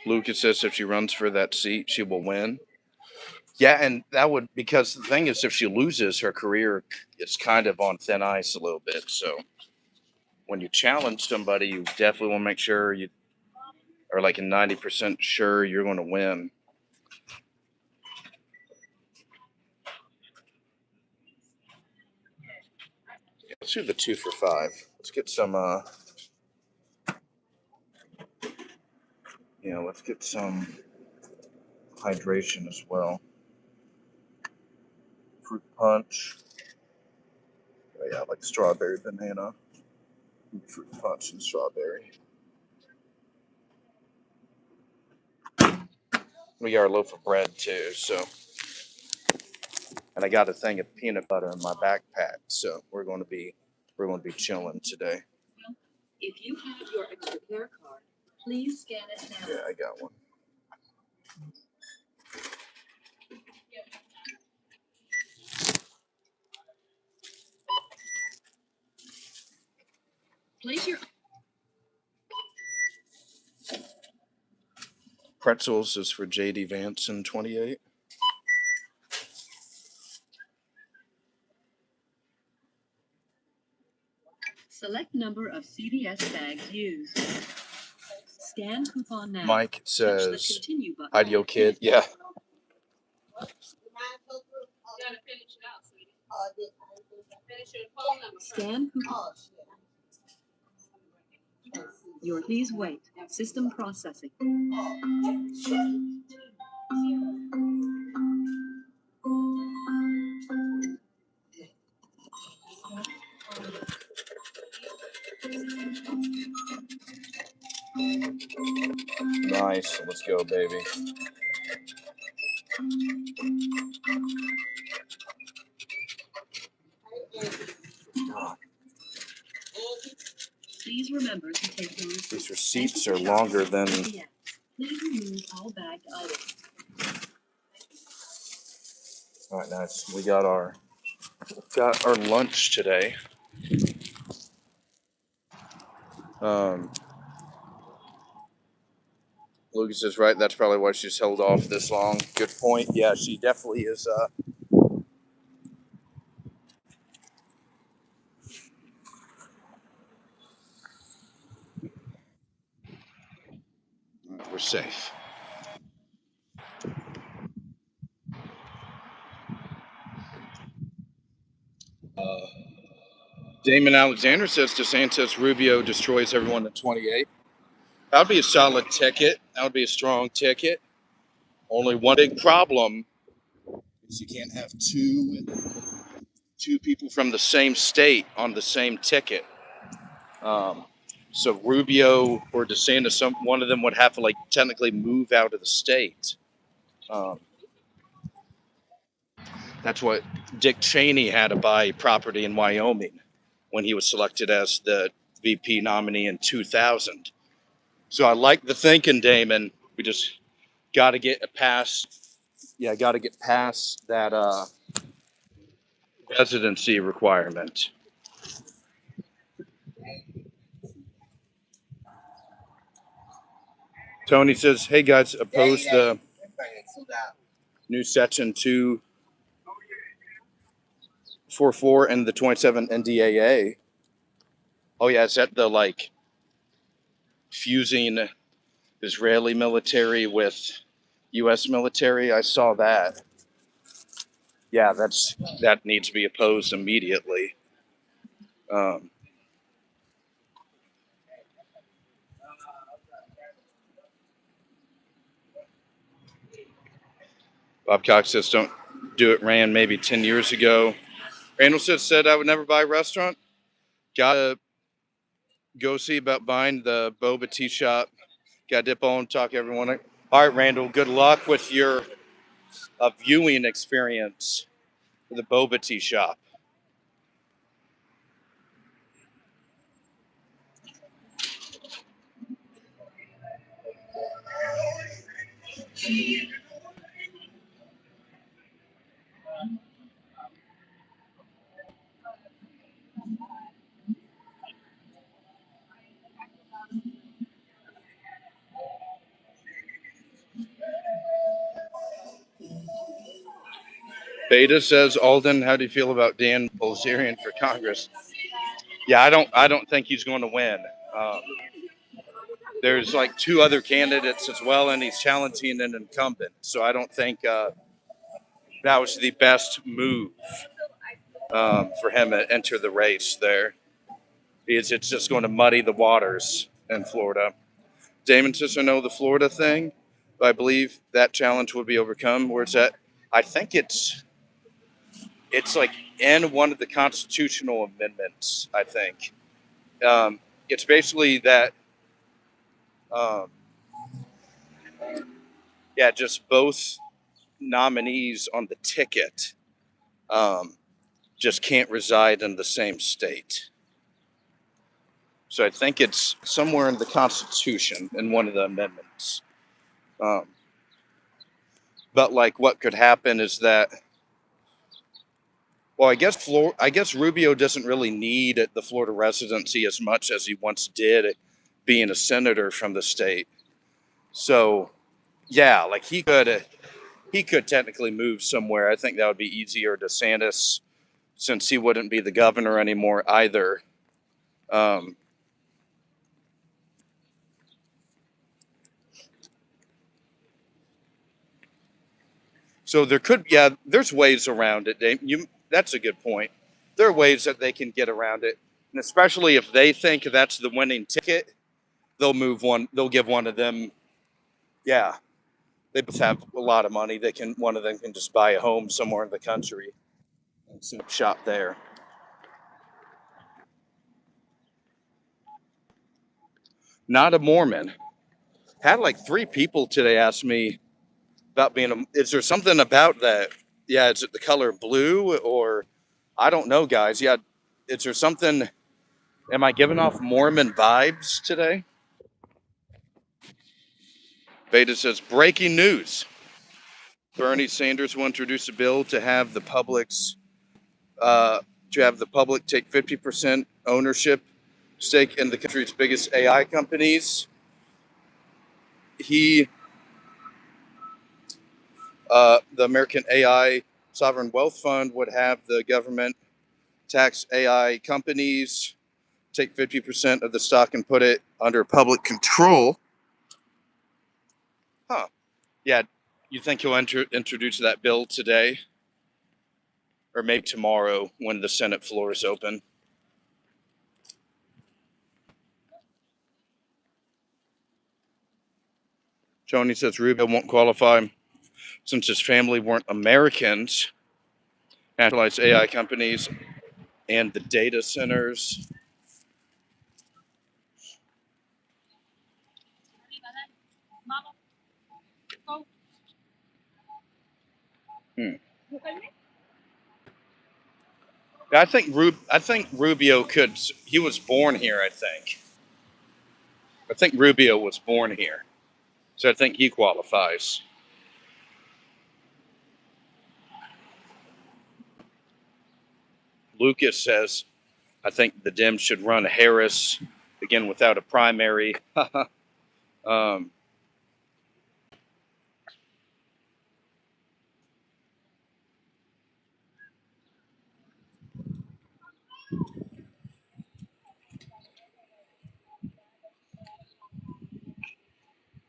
Lucas says if she runs for that seat, she will win. Yeah, and that would, because the thing is, if she loses, her career is kind of on thin ice a little bit. So when you challenge somebody, you definitely want to make sure you are like a 90% sure you're going to win. Yeah, let's do the 2 for 5. Let's get some, let's get some hydration as well. Fruit punch. Oh, yeah, like strawberry banana. Fruit punch and strawberry. We got our loaf of bread too, so. And I got a thing of peanut butter in my backpack, so we're going to be chilling today. If you have your extra care card, please scan it now. Yeah, I got one. Place your pretzels is for JD Vance in 28. Select number of CVS bags used. Scan coupon now. Mike says, "Ideal kid." Yeah. Scan coupon. Please wait. System processing. Nice. Let's go, baby. Please remember to take your receipt. These receipts are longer than. Please remove all bagged items. All right, nice. We got our lunch today. Lucas is right. That's probably why she's held off this long. Good point. Yeah, she definitely is. We're safe. Damon Alexander says DeSantis Rubio destroys everyone at 28. That would be a solid ticket. That would be a strong ticket. Only one big problem is you can't have two people from the same state on the same ticket. So Rubio or DeSantis, one of them would have to like technically move out of the state. That's what Dick Cheney had to buy property in Wyoming when he was selected as the VP nominee in 2000. So I like the thinking, Damon. We just got to get past, that residency requirement. Tony says, "Hey guys, oppose the new section 244 and the 27 NDAA." Oh yeah, is that the like fusing Israeli military with U.S. military? I saw that. Yeah, that needs to be opposed immediately. Bob Cox says, "Don't do it." Ran maybe 10 years ago. Randall said, "I would never buy a restaurant. Gotta go see about buying the boba tea shop. Gotta dip on, talk to everyone." All right, Randall, good luck with your viewing experience for the boba tea shop. Beta says, "Alden, how do you feel about Dan Bilzerian for Congress?" Yeah, I don't think he's going to win. There's like two other candidates as well, and he's challenging an incumbent. So I don't think that was the best move for him to enter the race there. It's just going to muddy the waters in Florida. Damon says, "I know the Florida thing, but I believe that challenge will be overcome." Where it's at, I think it's like in one of the constitutional amendments. I think it's basically that. Um, yeah, just both nominees on the ticket just can't reside in the same state. So I think it's somewhere in the Constitution in one of the amendments. But like, what could happen is that, well, I guess Rubio doesn't really need the Florida residency as much as he once did, being a senator from the state. So, yeah, like he could technically move somewhere. I think that would be easier. DeSantis, since he wouldn't be the governor anymore either. So there's ways around it, Dave. That's a good point. There are ways that they can get around it, and especially if they think that's the winning ticket, they'll give one of them. Yeah, they both have a lot of money. One of them can just buy a home somewhere in the country and set up shop there. Not a Mormon. Had like 3 people today ask me about is there something about that? Yeah, is it the color blue, or I don't know, guys. Yeah, is there something Am I giving off Mormon vibes today? Beta says, breaking news. Bernie Sanders will introduce a bill to have the uh, public take 50% ownership stake in the country's biggest AI companies. He, the American AI Sovereign Wealth Fund, would have the government tax AI companies, take 50% of the stock and put it under public control. Huh. Yeah. You think he'll introduce that bill today? Or maybe tomorrow when the Senate floor is open? Joni says Rubio won't qualify since his family weren't Americans. Nationalized AI companies and the data centers. Hmm. I think Rubio could. He was born here. I think Rubio was born here, so I think he qualifies. Lucas says, I think the Dems should run Harris again without a primary. um,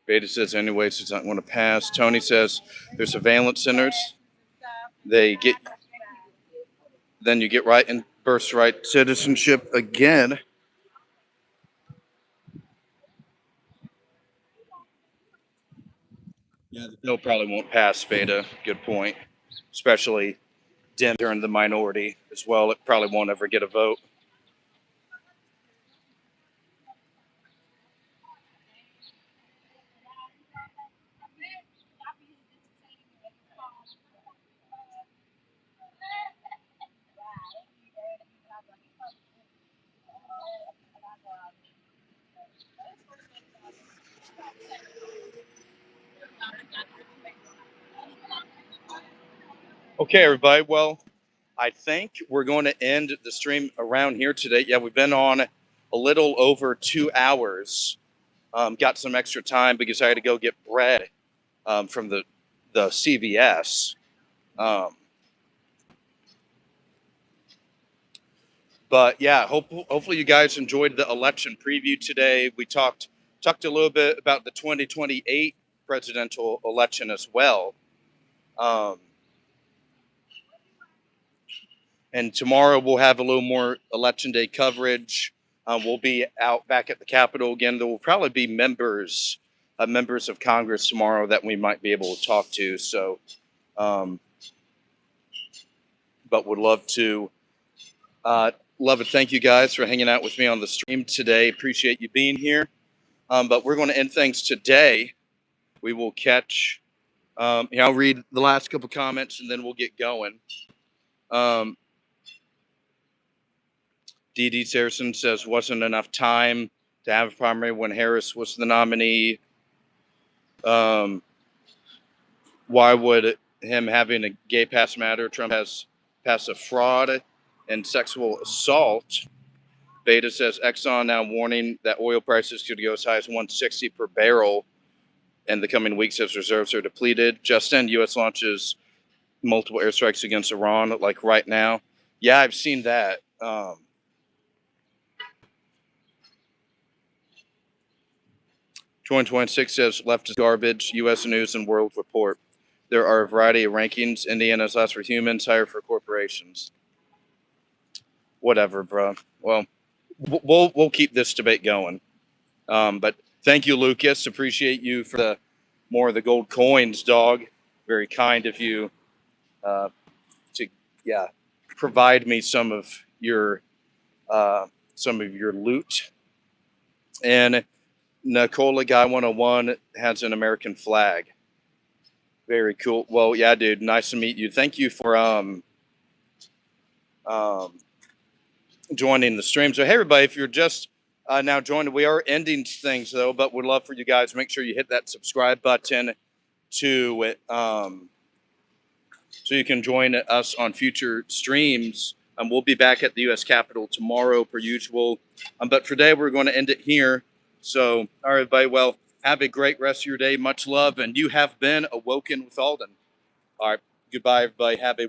Beta says, anyways, it's not going to pass. Tony says, there's surveillance centers. They get, then you get right in birthright citizenship again. Yeah, the bill probably won't pass, Beta. Good point. Especially Dems are in the minority as well. It probably won't ever get a vote. Okay, everybody. Well, I think we're going to end the stream around here today. Yeah, we've been on a little over 2 hours. Got some extra time because I had to go get bread from the CVS. Um, but yeah, hopefully you guys enjoyed the election preview today. We talked a little bit about the 2028 presidential election as well. Um, and tomorrow we'll have a little more election day coverage. We'll be out back at the Capitol again. There will probably be members of Congress tomorrow that we might be able to talk to. So, um, but would love to thank you guys for hanging out with me on the stream today. Appreciate you being here. But we're going to end things today. We will catch. I'll read the last couple comments and then we'll get going. D.D. Saracen says, wasn't enough time to have a primary when Harris was the nominee. Why would him having a gay pass matter? Trump has passed a fraud and sexual assault. Beta says, Exxon now warning that oil prices could go as high as 160 per barrel in the coming weeks as reserves are depleted. Justin, U.S. launches multiple airstrikes against Iran, like right now. Yeah, I've seen that. 2026 says left is garbage. U.S. News and World Report. There are a variety of rankings. Indiana's last for humans, higher for corporations. Whatever, bro. Well, we'll keep this debate going. But thank you, Lucas. Appreciate you for the more of the gold coins, dog. Very kind of you to provide me some of your loot. And Nicola Guy 101 has an American flag. Very cool. Well, yeah, dude. Nice to meet you. Thank you for joining the stream. So, hey, everybody, if you're just now joining, we are ending things though, but would love for you guys to make sure you hit that subscribe button to so you can join us on future streams. We'll be back at the U.S. Capitol tomorrow, per usual. But for today, we're going to end it here. So, all right, everybody. Well, have a great rest of your day. Much love, and you have been awoken with Alden. All right, goodbye, everybody. Have a